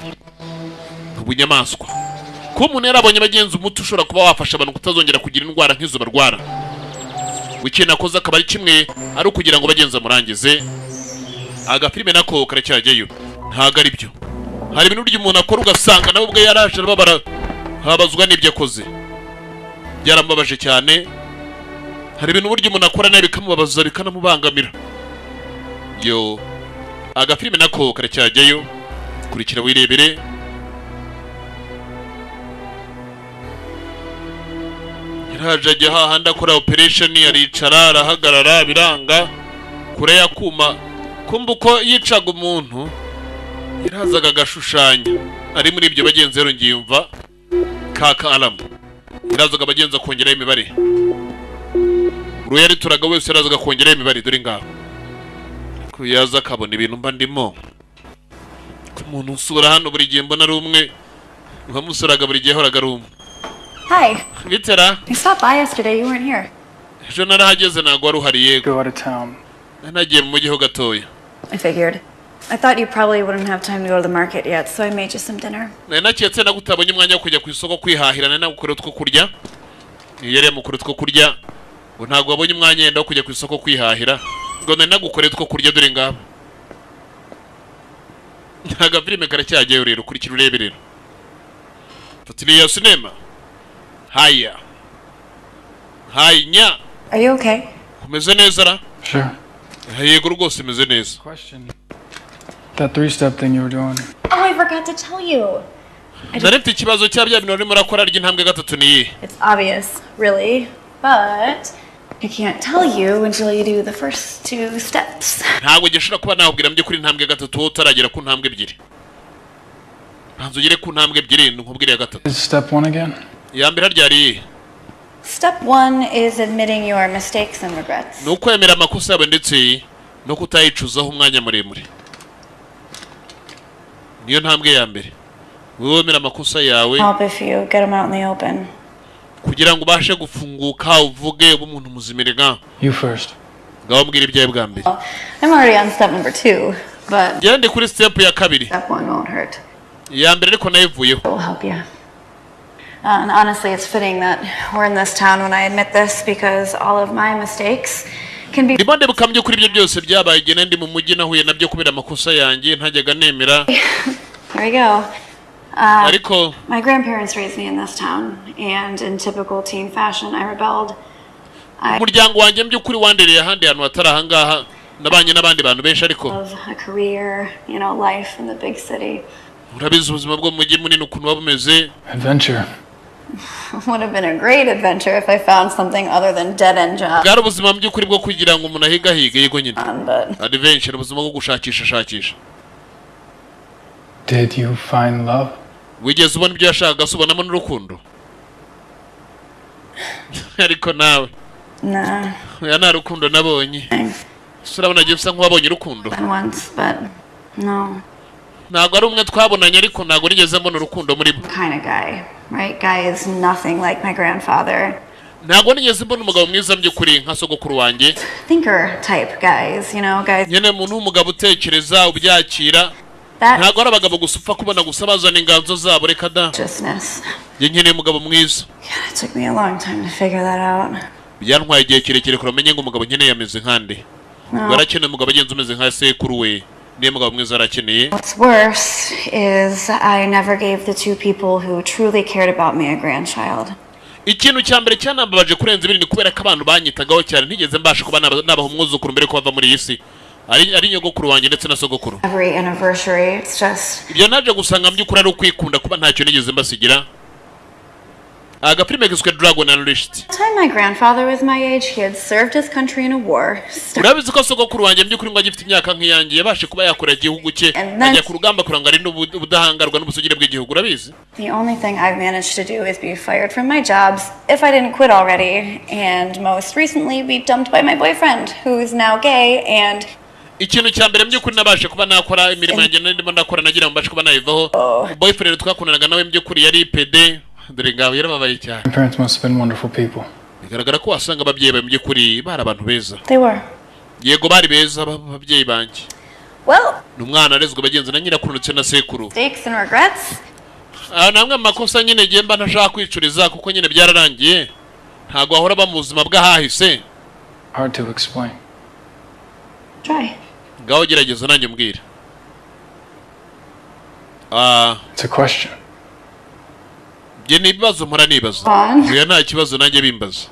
ubunyamaswa ko umuntu yarabonye bagenzi umuti ushobora kuba wafasha abantu kutazongera kugira indwara nk'izo barwara. Wikina nakoze akaba ari kimwe ari ukugira ngo bagenza murangize. Agafilime nako karacyajyayo ntago ari byo. Hari ibintu by'umuntu akora ugasanga nawe ubwe yaraje arababara habazwa n'ibyo akoze byarambabaje cyane. Hari ibintu buryo umuntu akora nawe bikamubabaza bikanamubangamira. agafilime nako karacyajyayo kurikira wirebere. Yaraje ajya hahandi akora operation, aricara arahagarara biranga kure yakuma, kumva uko yicaga umuntu yarazaga agashushanya. Ari muri ibyo bagenzi rero ngiyumva kaka alamu yarazaga abagenzi akongeraho imibare. Uruya yarituraga wese yarazaga akongeraho imibare. Dore ngaho kuyaza akabona ibintu mba ndimo. Umuntu usura hano buri gihe mbona ari umwe, uhamusuraga buri gihe horaga ari umwe. Hi. Bitera. You stopped by yesterday. You weren't here. Ejo narahageze ntabwo wari uhari yego. Go out of town. Nagiye mu mujyi ho gatoya. I figured. I thought you probably wouldn't have time to go to the market yet, so I made you some dinner. Naketse nagutabonye umwanya wo kujya ku isoko kwihahirana nagukora two kurya. Yari yamukora two kurya. Ngo ntabwo wabonye umwanya yenda wo kujya ku isoko kwihahira. Ngo nagukore two kurya dore ngabo. Ntaga filime karacyajyayo rero kurikira urebe rero. Fatiriya sinema. Haya. Hanya. Are you okay? Kumeze neza ra? Sure. Yego rwose meze neza. Question. That 3-step thing you were doing. Oh, I forgot to tell you. Narifite ikibazo cya bya bintu urimo urakora ry'intambwe gatatu niye. It's obvious, really, but I can't tell you until you do the first 2 steps. Ntabwo gishobora kuba nahubwira mye kuri intambwe gatatu wowe utaragera ku ntambwe ebyiri. Banzo ugere ku ntambwe ebyiri nkubwire ya gatatu. Is step 1 again? Ya mbere ryari. Step 1 is admitting your mistakes and regrets. Nuko yemera amakosa yawe ndetse no kutayicuzaho umwanya muremure. Niyo ntambwe ya mbere. Wowe wemera amakosa yawe. Help if you get them out in the open. Kugira ngo ubashe gufunguka uvuge umuntu muzimirega. You first. Ngaho mbwira ibyaye bwa mbere. I'm already on step number 2, but Gende kuri step ya kabiri. step 1 won't hurt. Ya mbere ariko nayivuyeho. It will help you. And honestly, it's fitting that we're in this town when I admit this because all of my mistakes can be. Ndimo ndebukamye kuri ibyo byose byabaye gene ndi mu mujyi nahuye nabyo kubera amakosa yanjye ntajyaga nemera. There we go. Ariko My grandparents raised me in this town, and in typical teen fashion, I rebelled. umuryango wanjye by'ukuri wandereye ahandi hantu hatari ahangaha nabanye n'abandi bantu benshi ariko Of a career, you know, life in the big city. urabizi ubuzima bwo mu mujyi munini ukuntu waba umeze. Adventure. Would have been a great adventure if I found something other than dead-end job. Bwari ubuzima mu by'ukuri bwo kugira ngo umuntu ahigahige yego nyine. But Adventure ubuzima bwo gushakisha. Did you find love? Wigeze ubona ibyo yashakaga se ubonamo n'urukundo? Ariko nawe nah, ya nta rukundo nabonye. Urabona agiye usa nk'uwabonye urukundo. been once, but no. Ntabwo ari umwe twabonanye ariko ntabwo nigeze mbona urukundo muri bo. Kind of guy, right? Guy is nothing like my grandfather. Ntabwo nigeze mbona umugabo mwiza by'ukuri nka sogokuru wanjye. Thinker type guys, you know, guys. Nyene umuntu w'umugabo utekereza ubyakira. That Ntabwo ari abagabo gusa upfa kubona gusa bazana inganzo zabo reka da. justness. Njye nkeneye umugabo mwiza. God, it took me a long time to figure that out. Byantwaye igihe kirekire kuramenye ngo umugabo nkeneye ameze nkande. No. Barakeneye umugabo agenza umeze nka sekuru we. Niyo mugabo mwiza arakeneye. What's worse is I never gave the 2 people who truly cared about me a grandchild. Ikintu cya mbere cyanambabaje kurenza ibindi ni kubera ko abantu banyitagaho cyane ntigeze mbasha kuba nabaha umwuzukuru mbere ko bava muri iyi si. Ari nyogokuru wanjye ndetse na sogokuru. Every anniversary, it's just Ibyo naje gusanga by'ukuri ari ukwikunda kuba ntacyo nigeze mbasigira. Agafilime kiswe Dragon Unleashed. the time my grandfather was my age, he had served his country in a war. Urabizi ko sogokuru wanjye by'ukuri ngo agifite imyaka nk'iyanjye yabashe kuba yakora igihugu cye And then- ajya ku rugamba kuranga ari n'ubudahangarwa n'ubusugire bw'igihugu urabizi. The only thing I've managed to do is be fired from my jobs if I didn't quit already, and most recently be dumped by my boyfriend, who's now gay, and Ikintu cya mbere by'ukuri nabashe kuba nakora imirimo yanjye ndimo ndakora nagira ngo mbashe kuba nayivaho. Boyfriend twakundanaga nawe by'ukuri yari PD. Dore ngaho yarababaye cyane. Your parents must have been wonderful people. Bigaragara ko wasanga ababyeyi bawe by'ukuri bari abantu beza. they were. Yego bari beza ababyeyi banjye. Well, N'umwana arezwe bagenzi na nyirakuru ndetse na sekuru. mistakes and regrets. Namwe amakosa nyine ngiye mba ntashaka kwicuriza kuko nyine byararangiye. Ntabwo ahora ba mu buzima bw'ahahise. Hard to explain. Try. Ngaho gerageza nanjye mbwira. It's a question. Nge ni ibibazo mpora nibaza. Fun. Oya nta kibazo nanjye bimbaza.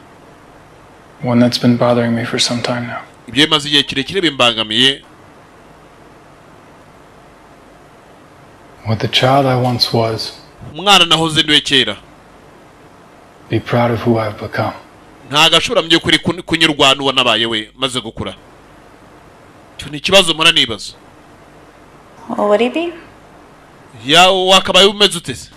One that's been bothering me for some time now. Ibyo bimaze igihe kirekire bimbangamiye. What the child I once was, umwana nahoze ndiwe kera. be proud of who I've become. Ntago ashobora mu by'ukuri kunyurwa n'uwo nabaye we maze gukura. Cyo ni ikibazo mara nibaza. What would he be? Ya wakabaye umeze utese.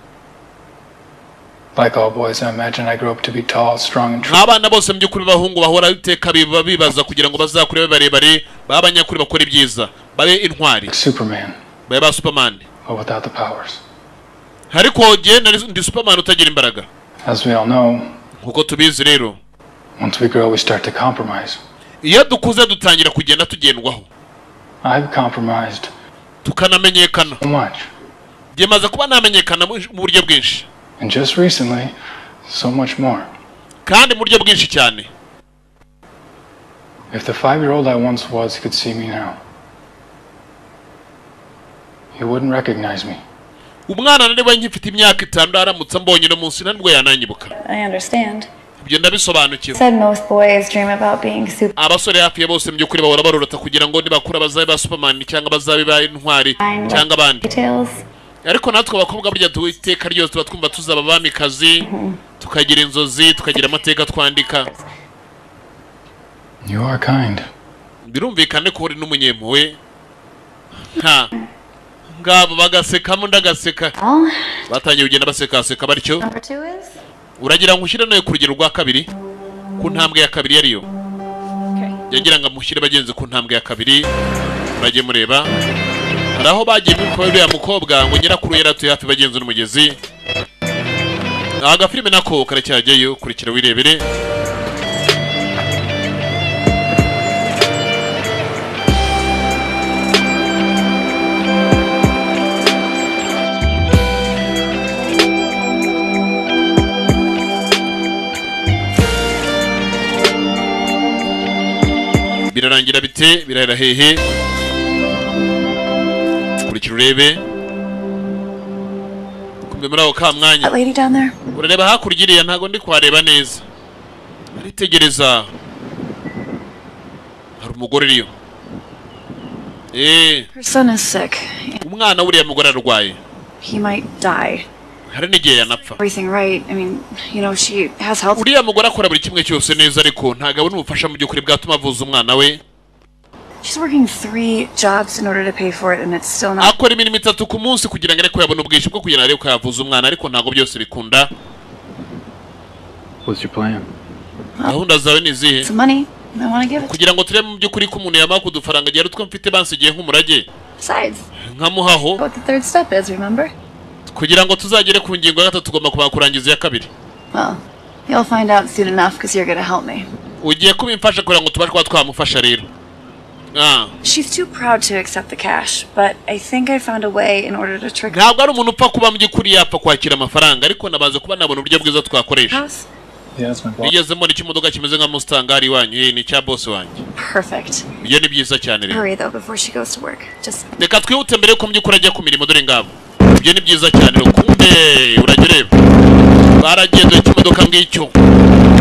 Like all boys, I imagine I grew up to be tall, strong, and true. Abana bose mu by'ukuri bahungu bahora iteka bibaza kugira ngo bazakure barebare babanyakuri bakora ibyiza babe intwari. Superman. Babe ba Superman. But without the powers. Ariko je ndi Superman utagira imbaraga. As we all know, uko tubizi rero, once we grow we start to compromise. Iyo dukuze dutangira kugenda tugendwaho. I've compromised. Tukanamenyekana. So much. Yemaze kuba namenyekana mu buryo bwinshi. And just recently, so much more. Kandi mu buryo bwinshi cyane. If the 5-year-old I once was could see me now, he wouldn't recognize me. Umwana nari nkifite imyaka 5 aramutse mbonye no munsi ntabwo yananyibuka. I understand. Ibyo ndabisobanukiwe. Said most boys dream about being super. Abasore hafi ya bose mu by'ukuri bahora barorota kugira ngo nibakura bazabe ba Superman cyangwa bazabe ba intwari cyangwa abandi. Ariko natwe abakobwa burya duiteka ryose tuba twumva tuzaba bamikazi, tukagira inzozi, tukagira amateka twandika. You are kind. Birumvikane ko uri n'umunyempuwe. Ha. Ngabo bagasekamo ndagaseka. Batangiye kugenda baseka baricyo. Number 2 is? Uragira ngo ushyire nayo ku rugero rwa kabiri, ku ntambwe ya kabiri yariyo. Yagira ngo amushyire bagenzi ku ntambwe ya kabiri. Murage mureba. Haraho bagiye mu kwa ya mukobwa ngo nyirakuru yaratuye hafi bagenzi n'umugezi. Aga filime nako karacyajyeyo kurikira wirebere. Birarangira bite birahera hehe kurikira urebe kumbe muri aho ka mwanya urareba hakurya iriya ntago ndi kuhareba neza aritegereza hari umugore iriyo Her son is sick. umwana uriya mugore arwaye He might die. hari n'igihe yanapfa Everything right. I mean, you know, she has health. uriya mugore akora buri kimwe cyose neza ariko ntago abona ubufasha mu by'ukuri bwatuma avuza umwana we. She's working 3 jobs in order to pay for it and it's still not. Akora imirimo 3 ku munsi kugira ngo ariko yabona ubwishyu bwo kugira ariko yavuza umwana ariko ntago byose bikunda. What's your plan? Gahunda zawe ni zihe? Some money. I want to give it. Kugira ngo turebe mu by'ukuri ko umuntu yamaka udufaranga gihe rutwe mfite bansigiye nk'umurage. Besides, nkamuhaho. What the 3rd step is, remember? Kugira ngo tuzagere ku ngingo ya 3 tugomba kurangiza ya 2. Well, you'll find out soon enough because you're going to help me. Ugiye kubimfasha kugira ngo tubashe twamufasha rero. She's too proud to accept the cash, but I think I found a way in order to trick her. Ntabwo ari umuntu upfa kuba mu by'ukuri yapfa kwakira amafaranga ariko nabaze kuba nabona uburyo bwiza twakoresha. Nigeze mbona ikimodoka kimeze nka Mustang ari wanyu ni cya boss wanjye. Perfect. Iyo ni byiza cyane rero. Hurry though before she goes to work. Just Reka twihute mbere ko mu by'ukuri ajya ku mirimo dore ngabo. Ibyo ni byiza cyane rero kumbe uragireba. Baragenda ikimodoka ngicyo.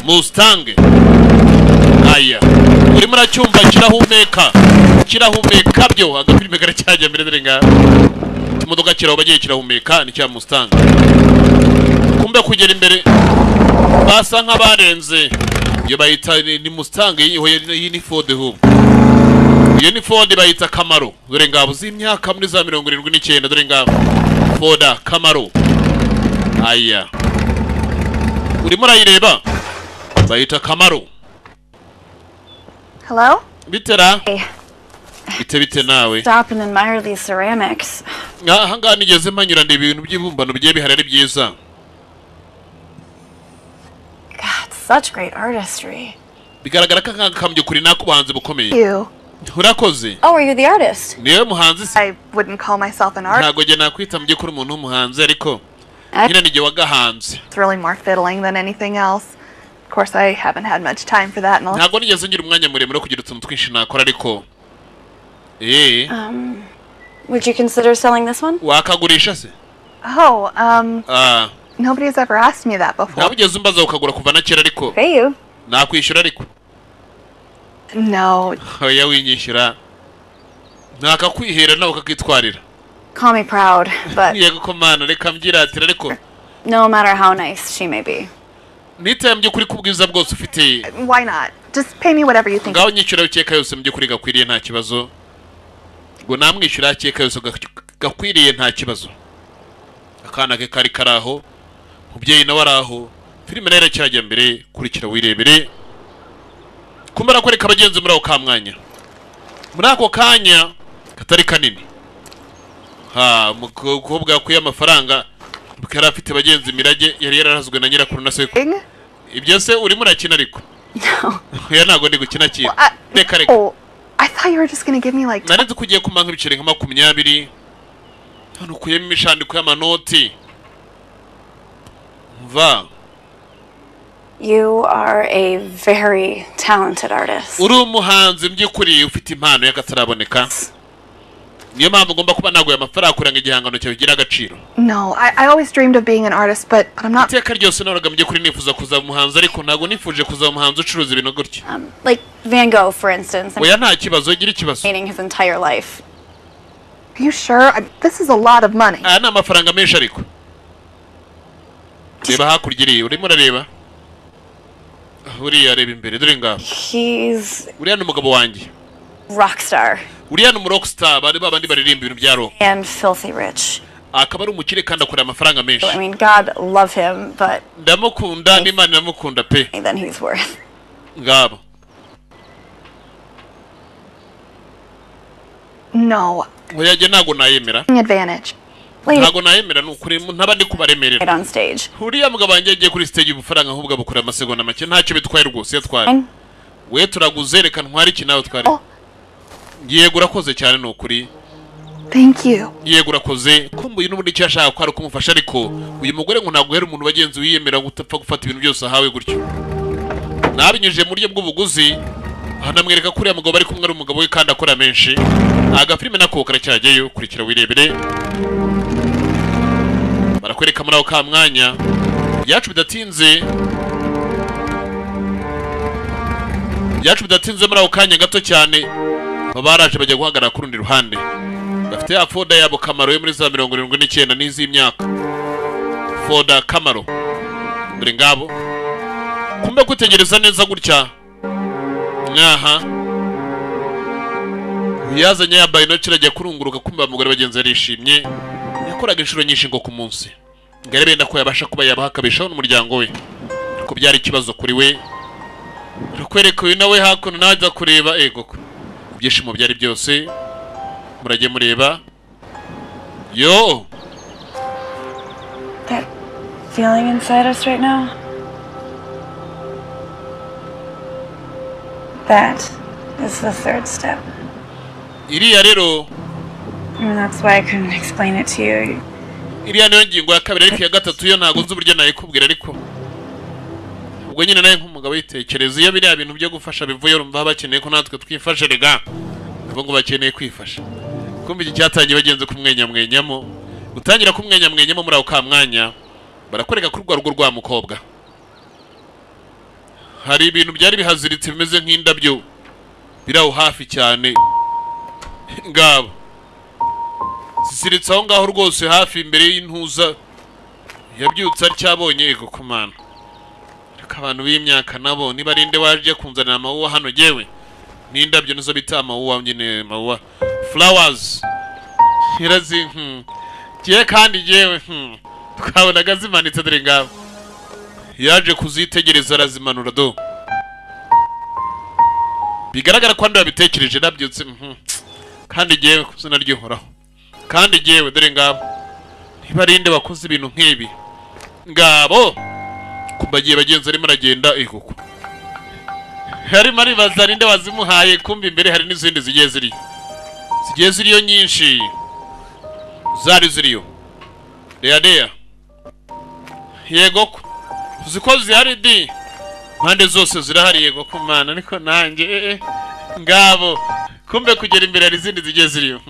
Mustang. Aya. Uri muracyumva kirahumeka byo agafilime karacyajya mbere dore ngabo. Imodoka kiraho bagiye kirahumeka ni cya Mustang. Kumbe kugera imbere basa nk'abarenze iyo bayita ni Mustang iyi ni Ford hub. Iyo ni Ford bayita Camaro dore ngabo z'imyaka muri za 79 dore ngabo Ford Camaro. Aya. Uri murayireba bayita Camaro. Hello? Bitera? Hey. Bite nawe? Stop and admire these ceramics. Hanga nigeze manyura ndi ibintu by'ibumbano bigiye bihari byiza. God, such great artistry. Bigaragara ko akamye kuri nakubanze bukomeye. You. Urakoze. Oh, are you the artist? Niwe muhanzi se? I wouldn't call myself an artist. Ntago je nakwita mu by'ukuri umuntu w'umuhanzi ariko nyine nige wagahanze. It's really more fiddling than anything else. Of course, I haven't had much time for that. Ntago nigeze ngira umwanya muremure kugira utuntu twinshi nakora ariko would you consider selling this one? Wakagurisha se? Oh, nobody's ever asked me that before. Nabugeze umbaza ukagura kuva na kera ariko. Pay you. Nakwishyura ariko. No. Oya winyishyura. Nakakwihera nawe ukakitwarira. Call me proud, but yego ko mana reka mbyiratira ariko no matter how nice she may be. nitaye mu by'ukuri kubwiza bwose ufite. Why not? Just pay me whatever you think. ngaho nyishyura ukeka yose mu by'ukuri gakwiriye nta kibazo. ngo namwishyura akeka yose gakwiriye nta kibazo. Akana ke kari karaho, mubyeyi nawe araho. Filime nayo iracyajya mbere, kurikira wirebere. Kumara kwereka abagenzi muri ako kamwanya. Muri ako kanya katari kanini. Umukobwa yakuye amafaranga yari afite abagenzi mirage yari yararazwe na nyirakuru na sekuru. Ibyo se urimo urakina ariko? No. Ya ntago ndi gukina kintu. Reka reka. Oh, I thought you were just going to give me like... Narenze kugiye kumanga ibiceri nka 20. Hano ukuyemo imishandiko y'amanoti. Mva. You are a very talented artist. Uri umuhanzi mby'ukuri ufite impano y'akataraboneka. Niyo mpamvu ngomba kuba naguye amafaranga kuranga igihangano cyawe kigira agaciro. No, I always dreamed of being an artist, but I'm not... Iteka ryose nahoraga mby'ukuri nifuza kuza umuhanzi ariko ntago nifuje kuza umuhanzi ucuruza ibintu gutya. Like Van Gogh, for instance. Oya nta kibazo gira ikibazo. Painting his entire life. Are you sure? This is a lot of money. Ni amafaranga menshi ariko. Reba hakurya iriya urimo urareba. Uriya areba imbere dore ngaho. Uriya ni umugabo wanjye. Rockstar. Uriya ni umurockstar bari babandi baririmba ibintu bya rock. And filthy rich. Akaba ari umukire kandi akora amafaranga menshi. I mean, God love him, but ndamukunda n'Imana iramukunda pe. Then he's worth. Ngabo. No. Oya ntago nayemera. Advantage. Ntago nayemera n'ukuri ntaba ndi kubaremerera. On stage. Uriya mugabo wanjye yagiye kuri stage ubufaranga ahubwo abukora amasegonda make ntacyo bitwaye rwose yatwaye. We turaguze reka ntware iki nawe tware. Yego urakoze cyane n'ukuri. Thank you. Yego urakoze. Kumbuye n'ubundi icyo yashaka ko ari kumufasha ariko uyu mugore ngo ntago hera umuntu bagenzi wiyemera gutapfa gufata ibintu byose ahawe gutyo. Nabinyuje mu buryo bw'ubuguzi. Hanamwereka kuri mugabo bari kumwe ari umugabo we kandi akora menshi. Agafilime nako karacyajyayo kurikira wirebere. Barakwereka muri ako kamwanya. Yacu bidatinze. Muri ako kanya gato cyane. Baraje bajya guhagarara ku rundi ruhande. Bafite ya Foda yabo Camaro yo muri za 79 n'iz'imyaka. Foda Camaro. Dore ngabo. Kumbe kutegereza neza gutya. Nyaha. Yazanye ya binocular ajya kurunguruka kumbe abagore bagenzi yarishimye. Yakoraga inshuro nyinshi ngo ku munsi. Ngare benda ko yabasha kuba yabaha kabishaho n'umuryango we. Ko byari ikibazo kuri we. Rukwereka uyu nawe hakuno naza kureba ego. Ibyishimo byari byose. Murage mureba. Yo. That feeling inside us right now? That is the third step. Iriya rero. I mean, that's why I couldn't explain it to you. Iriya niyo ngingo ya kabiri ariko ya gatatu yo ntago nzi uburyo nayikubwira ariko. Ubwo nyine naye nk'umugabo yitekereza iyo biriya bintu byo gufasha bivuye urumva bakeneye ko natwe twifashe rega. Abo ngo bakeneye kwifasha. Kumbe iki cyatangiye bagenze kumwenyamwenyamo. Gutangira kumwenyamwenyamo muri ako kamwanya. Barakwereka kuri rwa rugo rwa mukobwa. Hari ibintu byari bihaziritse bimeze nk'indabyo. Biraho hafi cyane. Ngabo. Zisiritse aho ngaho rwose hafi imbere y'intuza. Yabyutse aryabonye ego kumana. Reka abantu b'imyaka nabo niba rinde waje kunzanira amawuwa hano jewe. N'indabyo nizo bita amawuwa nyine mawuwa. Flowers. Irazi Kiye kandi jewe twabonaga zimanitse dore ngabo. Yaje kuzitegereza arazimanura do. Bigaragara ko andi babitekereje nabyutse kandi jewe kuzina ryihoraho. Kandi jewe dore ngabo. Ntibarinde bakoze ibintu nk'ibi. Ngabo kubagiye bagenzi arimo aragenda ikuko. Hari mari bazarinde wazimuhaye kumbi imbere hari n'izindi zigiye ziri. Zigiye ziriyo nyinshi. Zari ziriyo. Dea. Yego ko. Uziko zihari di. Mpande zose zirahari yego ko mana ariko nanjye ngabo kumbe kugera imbere hari izindi zigiye ziriyo.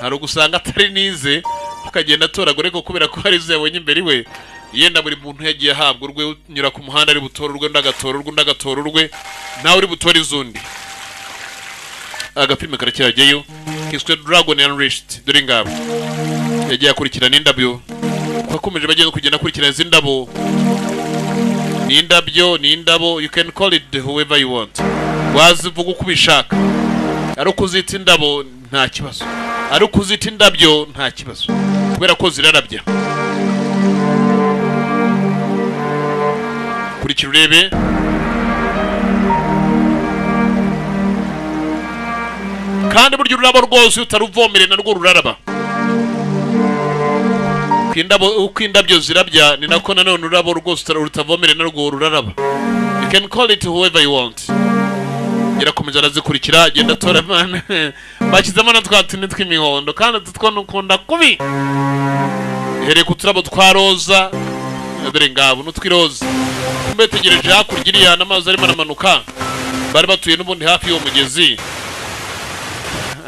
Hari ugusanga atari nize ukagenda atoragore ko kubera ko hari izo yabonye imbere we yenda buri muntu yagiye ahabwa urwe unyura ku muhanda ari butora urwe ndagatora urwe nawe uri butora izundi. Agafilime karacyajyeyo kiswe Dragon Unleashed dore ngabo yagiye akurikirana indabyo twakomeje bagenda kugenda akurikirana izi ndabo ni indabo you can call it whoever you want wazivuga uko ubishaka ari ukuzita indabo nta kibazo ari ukuzita indabyo nta kibazo kubera ko zirarabya kurikira urebe kandi buryo ururabo rwose utaruvomere narwo ruraraba uko indabyo zirabya ni nako nanone ururabo rwose utavomere narwo ruraraba you can call it whoever you want yarakomeza arazikurikira agenda atora man bashyizemo na twa tuni tw'imihondo kandi tutwanukunda kubi hereye ku turabo twa roza dore ngabo n'utwiroza mbetegereje hakurya iriya n'amazi arimo aramanuka bari batuye n'ubundi hafi y'uwo mugezi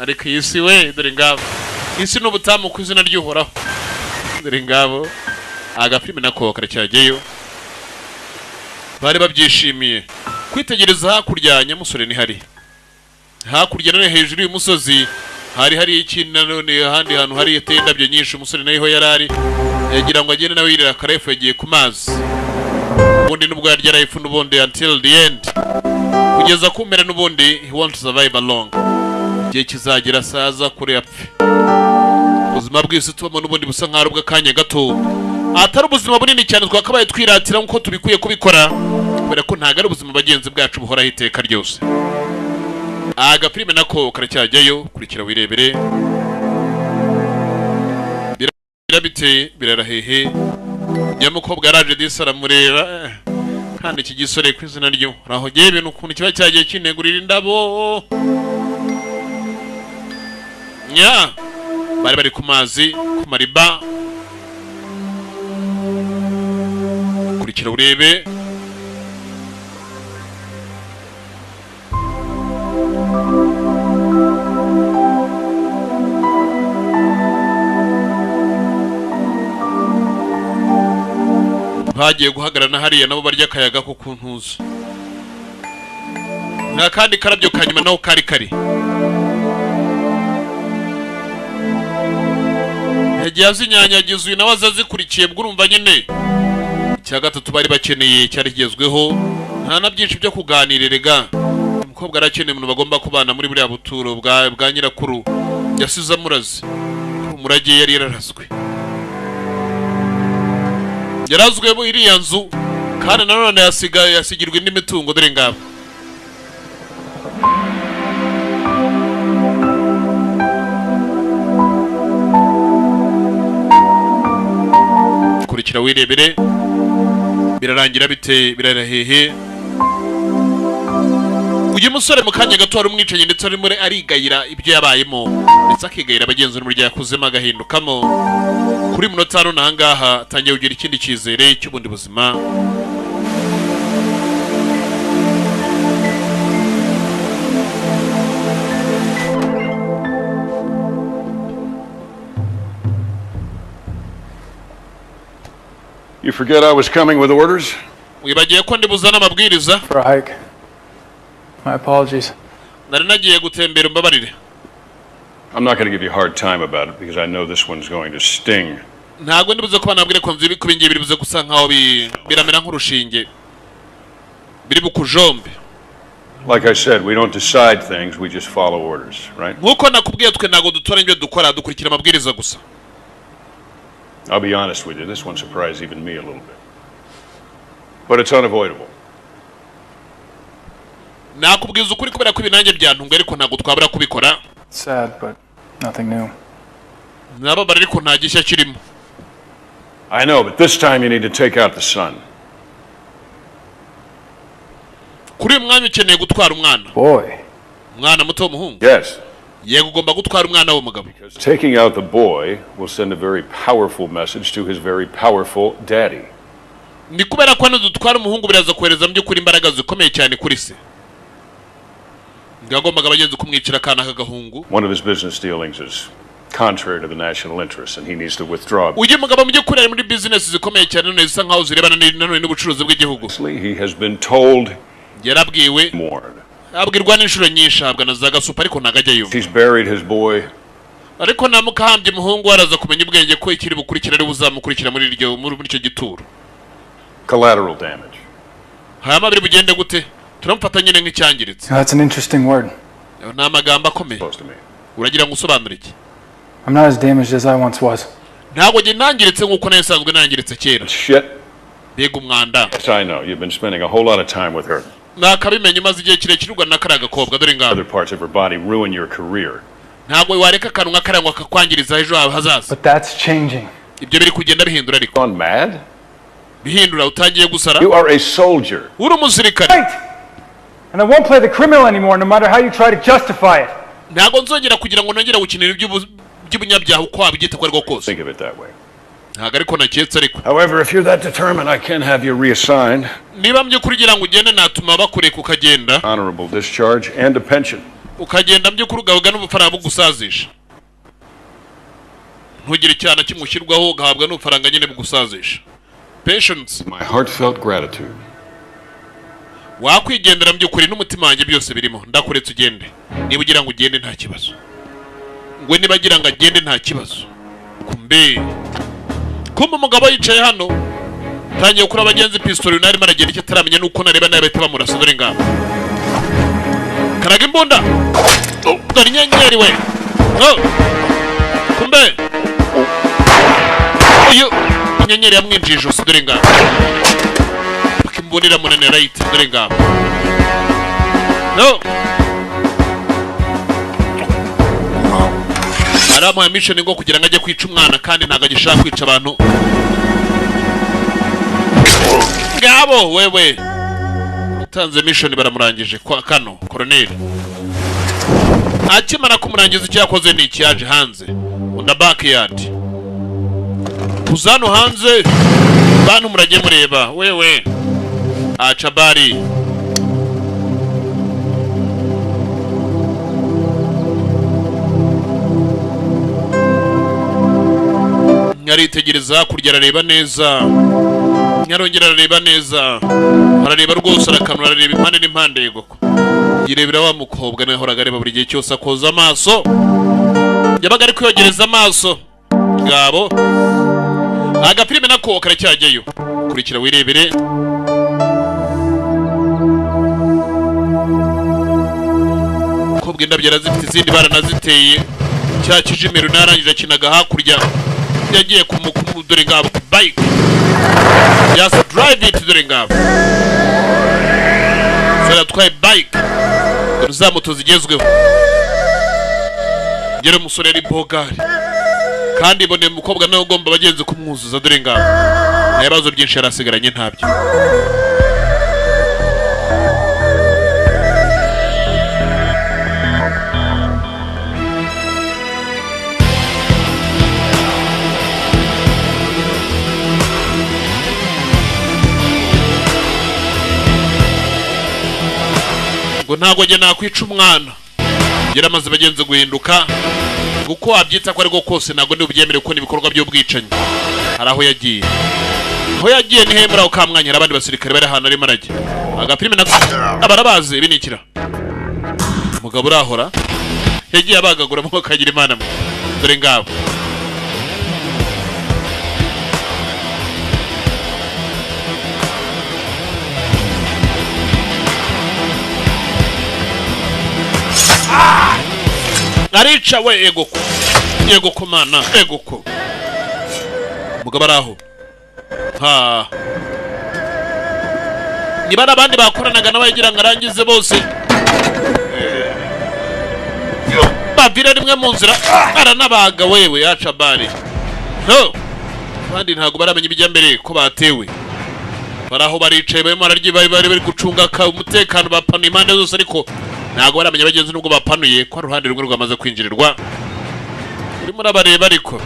ariko iyi si we dore ngabo isi n'ubutamu ku izina ry'uhoraho dore ngabo agafilime nako karacyajyayo bari babyishimiye kwitegereza hakurya nyamusore ni hari hakurya none hejuru y'umusozi hari ikintu nanone ahandi hantu hari yateye indabyo nyinshi umusore naho yarari yagira ngo agende nawe yirira akarefu yagiye ku mazi ubundi nubwo yarya life n'ubundi until the end kugeza kumera n'ubundi he want to survive along igihe kizagera saza kure apfe ubuzima bw'isi tubamo n'ubundi busa nk'ari ubw'akanya gato atari ubuzima bunini cyane twakabaye twiratira nk'uko tubikwiye kubikora kubera ko ntabwo ari ubuzima bagenzi bwacu buhoraho iteka ryose agafilime nako karacyajyayo kurikira wirebere birabite birarahehe nyamukobwa yaraje disi aramureba kandi iki gisore ku izina ryo raho giye ibintu ukuntu kiba cyagiye kinegurira indabo nya bari ku mazi ku mariba kurikira urebe bagiye guhagarana hariya nabo barya akayaga ko kuntuza nta kandi karabyo kanyuma naho kari yagiye azinyanyagiza uyu nawe azazikurikiye bwo urumva nyine icya gatatu bari bakeneye cyari kigezweho nta na byinshi byo kuganirerega umukobwa arakeneye umuntu bagomba kubana muri buriya buturo bwa nyirakuru yasize amuraze umurage yari yararaswe yarazwemo iriya nzu kandi nanone yasigirwa indi mitungo dore ngabo kurikira wirebere birarangira bite birarahehe uyu musore mu kanya gato wari umwicanyi ndetse arimo arigayira ibyo yabayemo ndetse akigayira abagenzi n'umurya yakuzemo agahindukamo kuri munota hano nahangaha atangiye kugira ikindi cyizere cy'ubundi buzima You forget I was coming with orders? wibagiye ko ndi buzana amabwiriza For a hike. My apologies. nari nagiye gutembera umbabarire I'm not going to give you a hard time about it because I know this one's going to sting. ntabwo ndibuze ko banabwire ko nzi kubingiye biribuze gusa nkaho biramera nk'urushinge biri bukujombe. Like I said, we don't decide things, we just follow orders, right? nkuko nakubwiye twe ntabwo dutora ibyo dukora dukurikira amabwiriza gusa. I'll be honest with you, this one surprised even me a little bit. But it's unavoidable. nakubwiza ukuri kubera ko ibinange byantunga ariko ntabwo twabura kubikora. Sad, but nothing new. nababara ariko nta gishya kirimo. I know, but this time you need to take out the son. kuri uyu mwanya ukeneye gutwara umwana. Boy. umwana muto w'umuhungu. Yes. yego ugomba gutwara umwana w'umugabo. Taking out the boy will send a very powerful message to his very powerful daddy. ni kubera ko hano dutwara umuhungu biraza kohereza mu by'ukuri imbaraga zikomeye cyane kuri se. ngagombaga abagenzi kumwicira akana k'agahungu. One of his business dealings is contrary to the national interest and he needs to withdraw. uyu mugabo mu by'ukuri ari muri business zikomeye cyane none zisa nkaho zirebana n'ubucuruzi bw'igihugu. He has been told yarabwiwe abwirwa n'inshuro nyinshi ahabwa na za gasupa ariko ntagajyayo. He's buried his boy. Ariko namukahambye umuhungu araza kumenya ubwenge ko ikiri bukurikira ari buzamukurikira muri icyo gituro. Collateral damage. Hama biri bugende gute? Turamfata nyine nk'icyangiritse. That's an interesting word. Nta magambo akomeye. Uragira ngo usobanure iki? I'm not as damaged as I once was. Ntabwo nge nangiritse nk'uko nasanzwe nangiritse kera. Shit. Bega umwanda. Yes, I know. You've been spending a whole lot of time with her. Nakabimenye maze igihe kirekire urwana n'akaraga kobwa dore ngabo. Other parts of her body ruin your career. Ntabwo wareka akanwa karangwa kakwangiriza ejo hazaza. But that's changing. Ibyo biri kugenda bihindura ariko. Gone mad? Bihindura utangiye gusara. You are a soldier. Uri umusirikare. Right. And I won't play the criminal anymore no matter how you try to justify it. Ntabwo nzongera kugira ngo nongera gukinira iby'ubunyabyaha uko wabyita ko ariko kose. Think of it that way. Ntabwo ariko naketse ariko. However, if you're that determined, I can have you reassigned. Niba mye kugira ngo ugende natuma bakureka ukagenda. Honorable discharge and a pension. Ukagenda mye kurugabuga n'ubufaranga bugusazisha. Ntugire cyana kimushyirwaho gahabwa n'ubufaranga nyine bugusazisha. Patience. My heartfelt gratitude. Wakwigendera mbyukuri n'umutima wanjye byose birimo ndakuretse ugende. Niba ugira ngo ugende nta kibazo. Ngwe niba agira ngo agende nta kibazo. Kumbe umugabo yicaye hano tangiye kuri abagenzi pistol nari maragenda icyo taramenya nuko nareba nabe bamurasa dore ngabo. Karaga imbunda. Dore nyenyeri we. Kumbe uyu nyenyeri yamwinjije dore ngabo. Imbonera munene right dore ngabo. No. Aramo ya mission ngo kugira ngo ajye kwica umwana kandi ntago agishaka kwica abantu. Ngabo wewe. Utanze mission baramurangije kwa kano colonel. Akimara kumurangiza icyo yakoze ni ikiyaje hanze. Unda backyard. Kuzano hanze. Bantu murage mureba wewe. Achabari. Nyaritegereza kurya arareba neza. Nyarongera arareba neza. Arareba rwose arakanura arareba impande n'impande yego. Yirebera wa mukobwa nahoraga areba buri gihe cyose akoza amaso. Yabaga ari kwiyogereza amaso. Ngabo. Agafilime nako karacyajyayo. Kurikira wirebere. Kobwa indabyo arazifite izindi baranaziteye. Cya kijimero narangije akinaga hakurya. Yagiye dore ngabo bike. Just drive it dore ngabo. Sera twaye bike. Za moto zigezweho. Ngere umusore ari bogari. Kandi bone mukobwa nawe ugomba bagenze kumwuzuza dore ngabo. Nayabazo byinshi yarasigaranye ntabyo. Ngo ntago nge nakwica umwana. Ngera amaze bagenze guhinduka. Guko wabyita ko ariko kose nago ndi ubyemere ko nibikorwa by'ubwicanyi. Haraho yagiye. Aho yagiye ni hembura ukamwanyira abandi basirikare bari hano ari marage. Agapirime nako abarabaze binikira. Umugabo urahora. Yagiye abagagura mu kagira imana mu. Dore ngabo. Arica we ego ko mana ego ko mugabo araho ha nibara abandi bakoranaga n'abagira ngarangize bose bavira rimwe mu nzira aranabaga wewe yaca bari no kandi ntago baramenya ibijya mbere ko batewe baraho baricaye barimo bari gucunga umutekano bapana impande zose ariko ntago baramenya bagenzi nubwo bapanuye ko ruhande rumwe rwamaze kwinjirirwa urimo urabareba ariko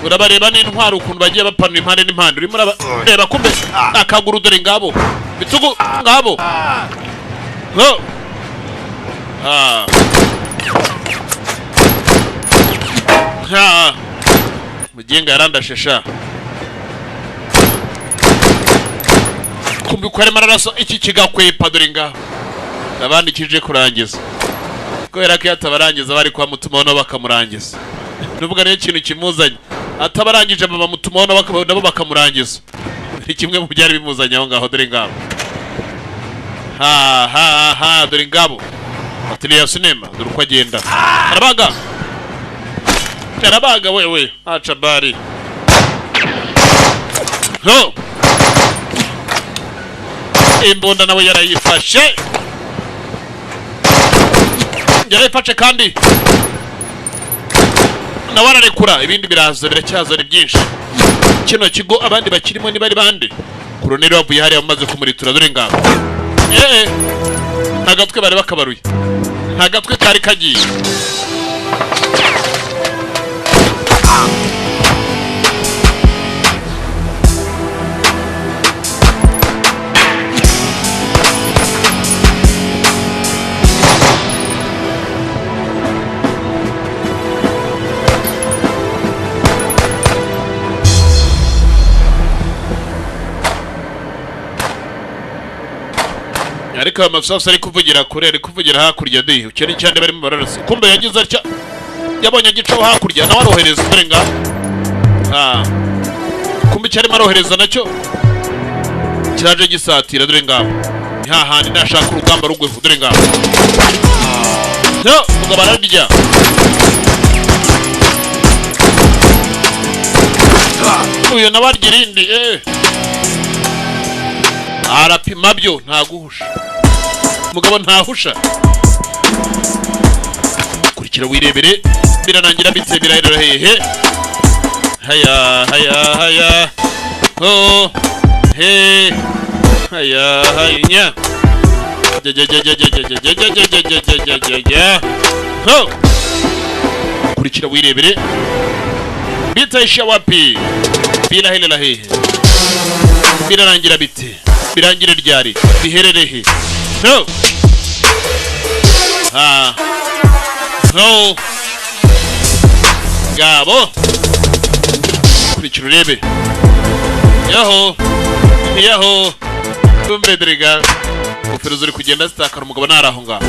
urabareba n'intwaro ukuntu bagiye bapanura impande n'impande urimo urabareba kumbe akaguru dore ngabo bitugu ngabo no mugenga yarandashesha kumbi ko arimo ararasa iki kigakwepa dore ngabo abandi kije kurangiza kubera ko yatabarangiza bari kwa mutumaho bakamurangiza nuvuga rero ikintu kimuzanye atabarangije mama mutumaho nabo bakamurangiza ni kimwe mu byari bimuzanye aho ngaho dore ngabo ha dore ngabo atelier cinema dore uko agenda arabaga wewe acha bari ho imbunda nawe yarayifashe kandi nawe ararekura ibindi biraza biracyaza ni byinshi kino kigo abandi bakirimo ni bari bande koroneli wavuye hariya bamaze kumuritura dore ngabo ntagatwe bari bakabaruye ntagatwe kari kagiye ariko amasasu ari kuvugira kure ari kuvugira hakurya de ukene cyane barimo bararase kumbe yagize atya yabonye gicaho hakurya nawe arohereza dore nga kumbe cyari marohereza nacyo cyaje gisatira dore ngabo hahandi nashaka urugamba rugweho dore ngabo mugabo ararya uyu nabarya irindi arapima byo ntaguhusha mugabo ntahusha kurikira wirebere biranangira bitse birahera hehe haya ho he haya ho kurikira wirebere bitaisha wapi birahera hehe biranangira bite birangire ryari bihererehe no no gabo kurikira urebe yaho tumbe derega ofero zuri kugenda zitakara umugabo naraho ngaho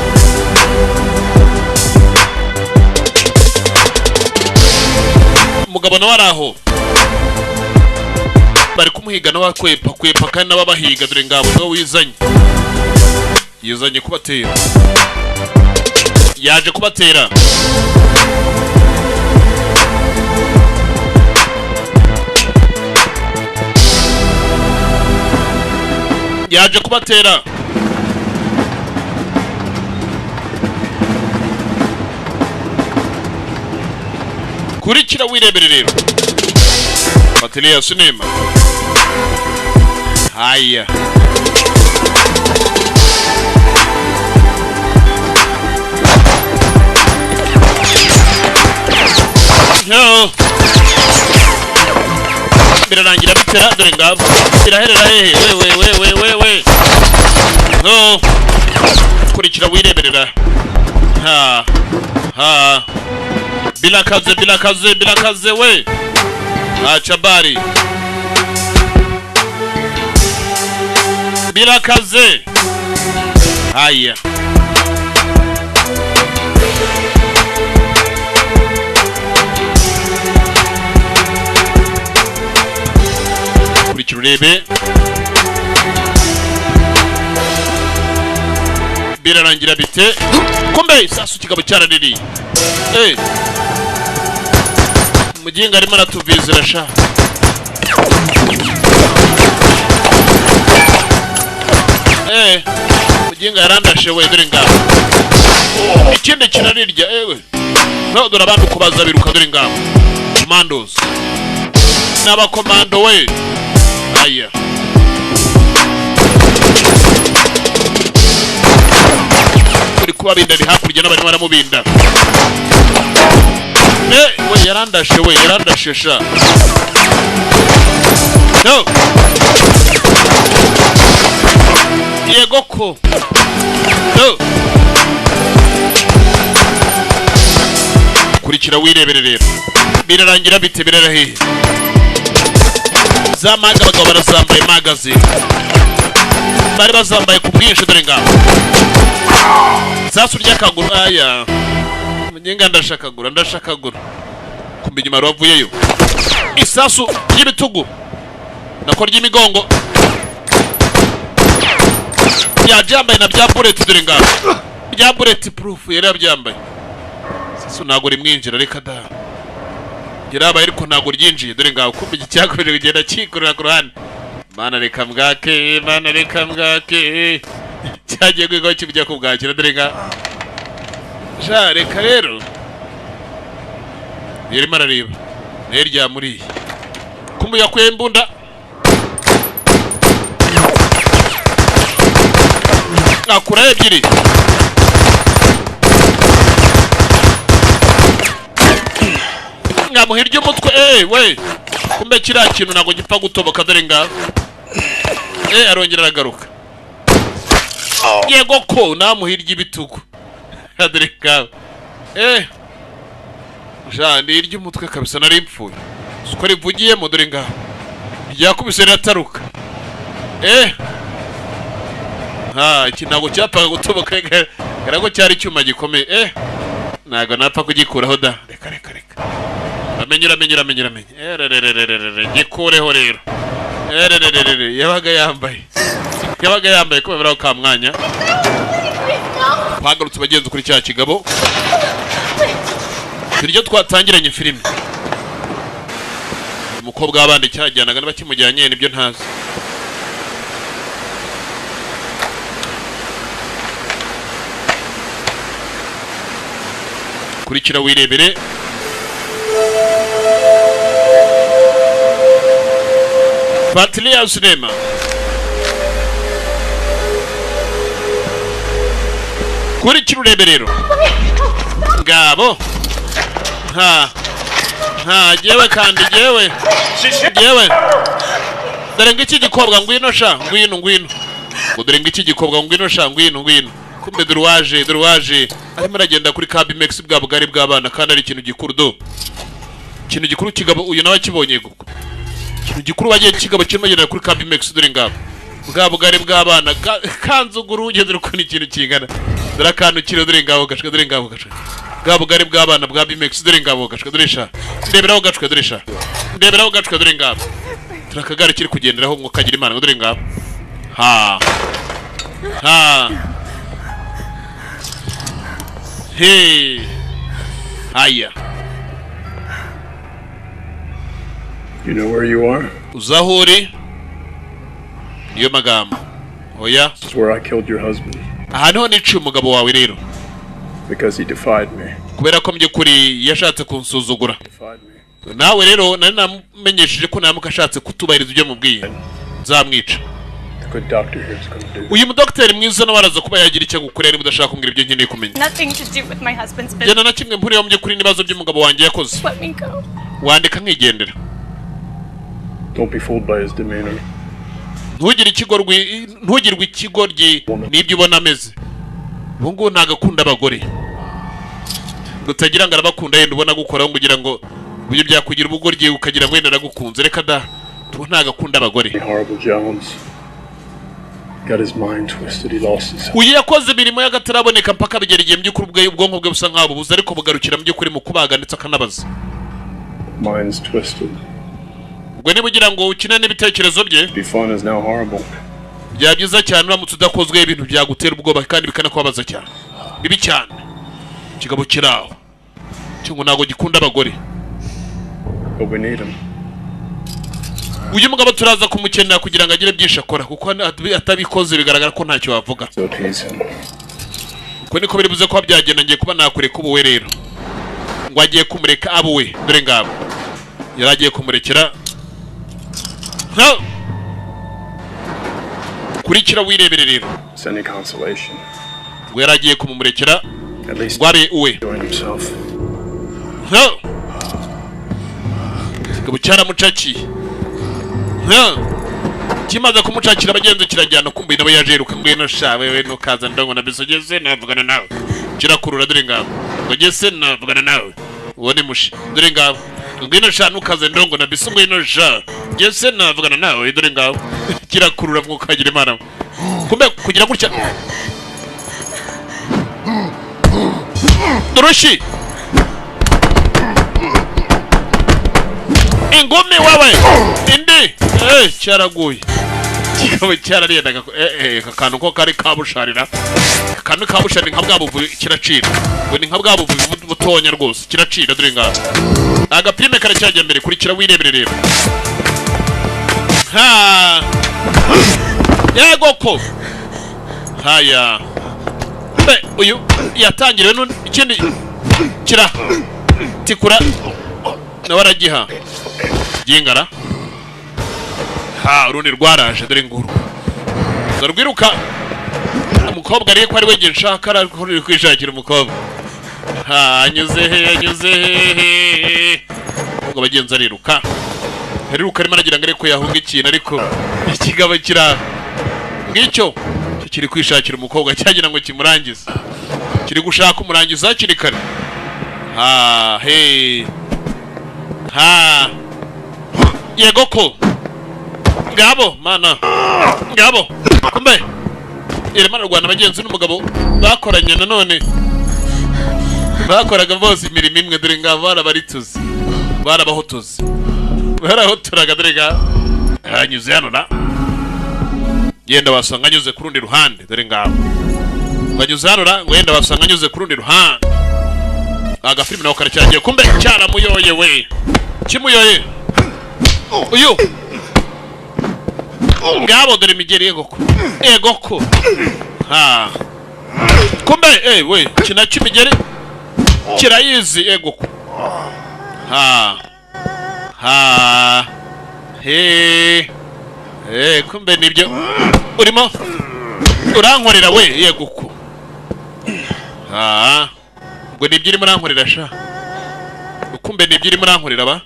umugabo nawe araho bari kumuhiga nawe kwepa kandi n'ababahiga dore ngabo niwe yizanye kubatera yaje kubatera kurikira wirebere rero atelier cinema haya no birarangira bitera dore ngabo biraherera hehe we no kurikira wireberera bilakaze we acha bari bilakaze haya kurikira urebe birarangira bite kumbe sasu kigabo cyarariri muginga arimo aratuvizira sha muginga yarandashe we dore ngabo ikindi kirarirya no dore abantu kubaza biruka dore ngabo commandos n'abakomando we aya kuri kuba bindari hakurya n'abari baramubinda we yarandashe sha no yego ko no kurikira wirebere rero birarangira bite birarahehe za maga abagabo barazambaye magazine bari bazambaye ku bwinshi dore ngaho isasu ry'akaguru aya nyenga ndashakagura kumbe inyuma ruvuyeyo isasu ry'ibitugu nako ry'imigongo byambaye na bya bullet dore ngaho bya bullet proof yari yabyambaye isasu ntago rimwinjira reka da yarabaye ariko ntago ryinjiye dore ngaho kumbe icyakomeje kugenda kikurura ku ruhande mana reka mbwake cyagiye kwigaho kibijya kubwakira dore ngaho ja reka rero yarimo arareba nayo ryamuriye kumbe yakuye imbunda akura ebyiri ngamuhirya umutwe we kumbe kiriya kintu ntabwo gipfa gutoboka dore ngaho arongera aragaruka yego ko namuhirya ibitugu dore ngaho nirya umutwe kabisa nari mpfuye siko rivugiyemo dore ngaho ryakubise rirataruka iki ntabwo cyapfaga gutoboka gara ko cyari icyuma gikomeye ntabwo napfa kugikuraho da reka uramenye gikureho rero yabaga yambaye kubera ka mwanya twagarutse bagenzi kuri cya kigabo turyo twatangiranye filime umukobwa w'abandi cyajyanaga n'abakimujyanye nibyo ntazi kurikira wirebere Fatiliya sinema kurikira urebe rero ngabo jewe kandi jewe dore ngiki gikobwa ngwino sha ngwino ngo dore ngiki gikobwa ngwino sha ngwino kumbe duruwaje arimo aragenda kuri Cabimex bwa bugari bw'abana kandi ari ikintu gikuru ikintu gikuru kigabo uyu nawe kibonye guko ikintu gikuru bagiye kigabo kirimo agenda kuri Cabimex dore ngabo bwa bugari bw'abana kanzuguru ugeze uko ni ikintu kingana dore akantu kiro dore ngabo gashwe bwa bugari bw'abana bwa Bimex dore ngabo gashwe dore sha ndeberaho gashwe dore ngabo turakagare kiri kugenderaho ngo kagira imana dore ngabo hey haya You know where you are? Uzahuri niyo magambo oya This is where I killed your husband. Ahantu niciye umugabo wawe rero Because he defied me. kubera ko mbyukuri yashatse kunsuzugura nawe rero nari namenyesheje ko namuka ashatse kutubahiriza ibyo mubwiye nzamwica uyu mudokiteri mwiza nawe araza kuba yagira icyo gukorera niba udashaka kumbwira ibyo nkeneye kumenya jyana na kimwe mpuriyeho mbyukuri n'ibibazo by'umugabo wanjye yakoze wandika nkigendera ntugirwe ikigoryi n'ibyo ubona ameze ubu ngubu ntabwo akunda abagore utagira ngo arabakunda yenda ubona gukoraho ngo ugira ngo uburyo byakugira ubugoryi ukagira ngo yenda aragukunze reka da tuba ntabwo akunda abagore uyu yakoze imirimo y'agataraboneka mpaka bigera igihe by'ukuri ubwonko bwe busa nk'aho bubuze ariko bugarukira mu by'ukuri mu kubaga ndetse akanabaza ubwo niba ugira ngo ukine n'ibitekerezo bye byaba byiza cyane uramutse udakozweho ibintu byagutera ubwoba kandi bikanakubabaza cyane bibi cyane ikigabo kiri aho cyangwa ntabwo gikunda abagore uyu mugabo turaza kumukenera kugira ngo agire byinshi akora kuko atabikoze bigaragara ko ntacyo wavuga uko niko biri buze kuba byagenda ngiye kuba nakureka ubuwe rero ngo agiye kumureka abuwe dore ngabo yari agiye kumurekera kurikira wirebere rero ngo yari agiye kumumurekera ngo abe uwe kigabo cyaramucakiye kimaze kumucakira abagenzi kirajyana kumbuye nawe yajeruka ngwino sha wewe nukaza ndongo na bisogeze navugana nawe kirakurura dore ngabo ngo gese navugana nawe ubone mushi dore ngabo ngwino sha nukaza ndongo na biso ngwino sha gese navugana nawe dore ngabo kirakurura mwukagira imana kumbe kugira gutya Doroshi ingumi wawe indi cyaraguye kikaba cyarariyendaga akantu ko kari kabusharira akantu kabusharira nka bwabuvu kiracira ngo ni nka bwabuvu butonya rwose kiracira dore ngaho agapime kare cyajya mbere kurikira wirebere rero ha yego ko haya be uyu yatangiriwe ikindi kira tikura nawe aragiha gingara ha urundi rwaraje dore nguru rwiruka umukobwa ariko ari we nshaka ari kwishakira umukobwa ha anyuze he ngo bagenza ariruka arimo aragira ngo ariko yahunga ikintu ariko ikigabo kira ngicyo kiri kwishakira umukobwa cyagira ngo kimurangize kiri gushaka umurangiza hakiri kare ha yego ko ngabo mana ngabo kumbe irema rwanda bagenzi n'umugabo bakoranye nanone bakoraga bose imirimo imwe dore ngabo barabarituze barabahotoze barahoturaga dore ngabo hanyuze hano na yenda wasanga anyuze ku rundi ruhande dore ngabo banyuze hano na wenda wasanga anyuze ku rundi ruhande agafilime nawe karacyagiye kumbe cyaramuyoye we kimuyoye uyu ngabo dore imigeri yego ko ha kumbe we kina kimigeri kirayizi yego ko ha kumbe nibyo urimo urankorera we yego ko ha ngo nibyo urimo urankorera sha kumbe nibyo urimo urankorera ba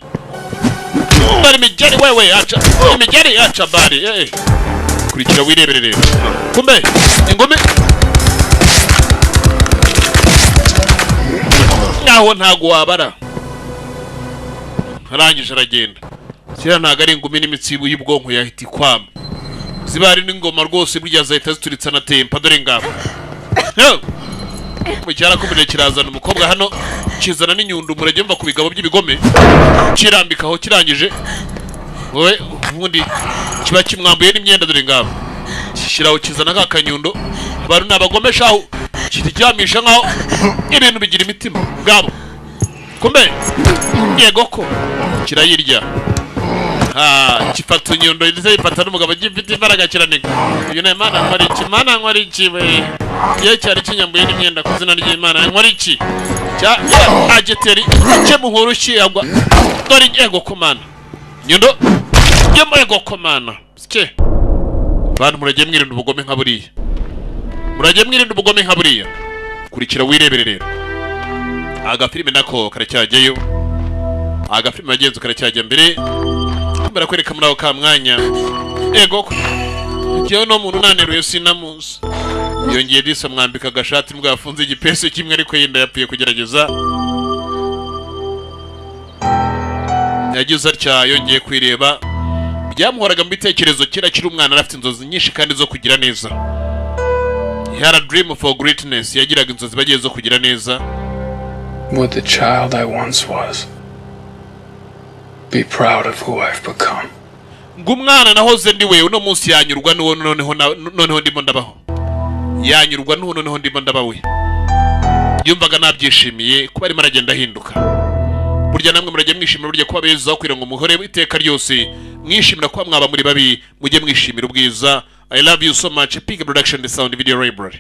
bari imigeri wewe aca imigeri aca bari kurikira wirebere rero kumbe ingome naho ntago wabara arangije aragenda sira ntago ari ingumi n'imitsibu y'ubwonko yahita ikwama zibari n'ingoma rwose burya zahita zituritsa na tempa dore ngabo mu cyara kumure kirazana umukobwa hano kizana n'inyundo murage mva ku bigabo by'ibigome kirambikaho kirangije wowe ubundi kiba kimwambuye n'imyenda dore ngabo kishiraho kizana ka kanyundo abantu nabagomeshaho kityamisha nkaho ibintu bigira imitima ngabo kumbe yego ko kirayirya kifata inyundo ndetse yifata n'umugabo gifite imbaraga kiranega uyu ne mana nkora iki we ye cyari kinyambuye n'imyenda ku zina ry'Imana nkora iki cya ageteri cye muhuru cyagwa dore yego ko mana nyundo yego ko mana cye bantu murage mwirinda ubugome nka buriya kurikira wirebere rero agafilime nako karacyajyayo agafilime bagenzi karacyajya mbere barakwereka muri ako ka mwanya ego njyewe no muntu naneruye sinamuzi yongeye disa mwambika agashati mbwa yafunze igipesu kimwe ariko yenda yapfuye kugerageza yagize atya yongeye kwireba byamuhoraga mu bitekerezo kiri umwana afite inzozi nyinshi kandi zo kugira neza. He had a dream for greatness. Yagiraga inzozi bagiye zo kugira neza. Would the child I once was be proud of who I've become? Ngumwana nahoze ndi we uno munsi yanyurwa noneho ndimo ndabaho. Yanyurwa noneho ndimo ndabawe. Yumvaga nabyishimiye kuba ari maragenda hinduka. Burya namwe murajye mwishimira burya kuba beza kwira ngo muhore iteka ryose mwishimira kwa mwaba muri babi mujye mwishimira ubwiza. I love you so much. Pig Production, the Sound Video Library.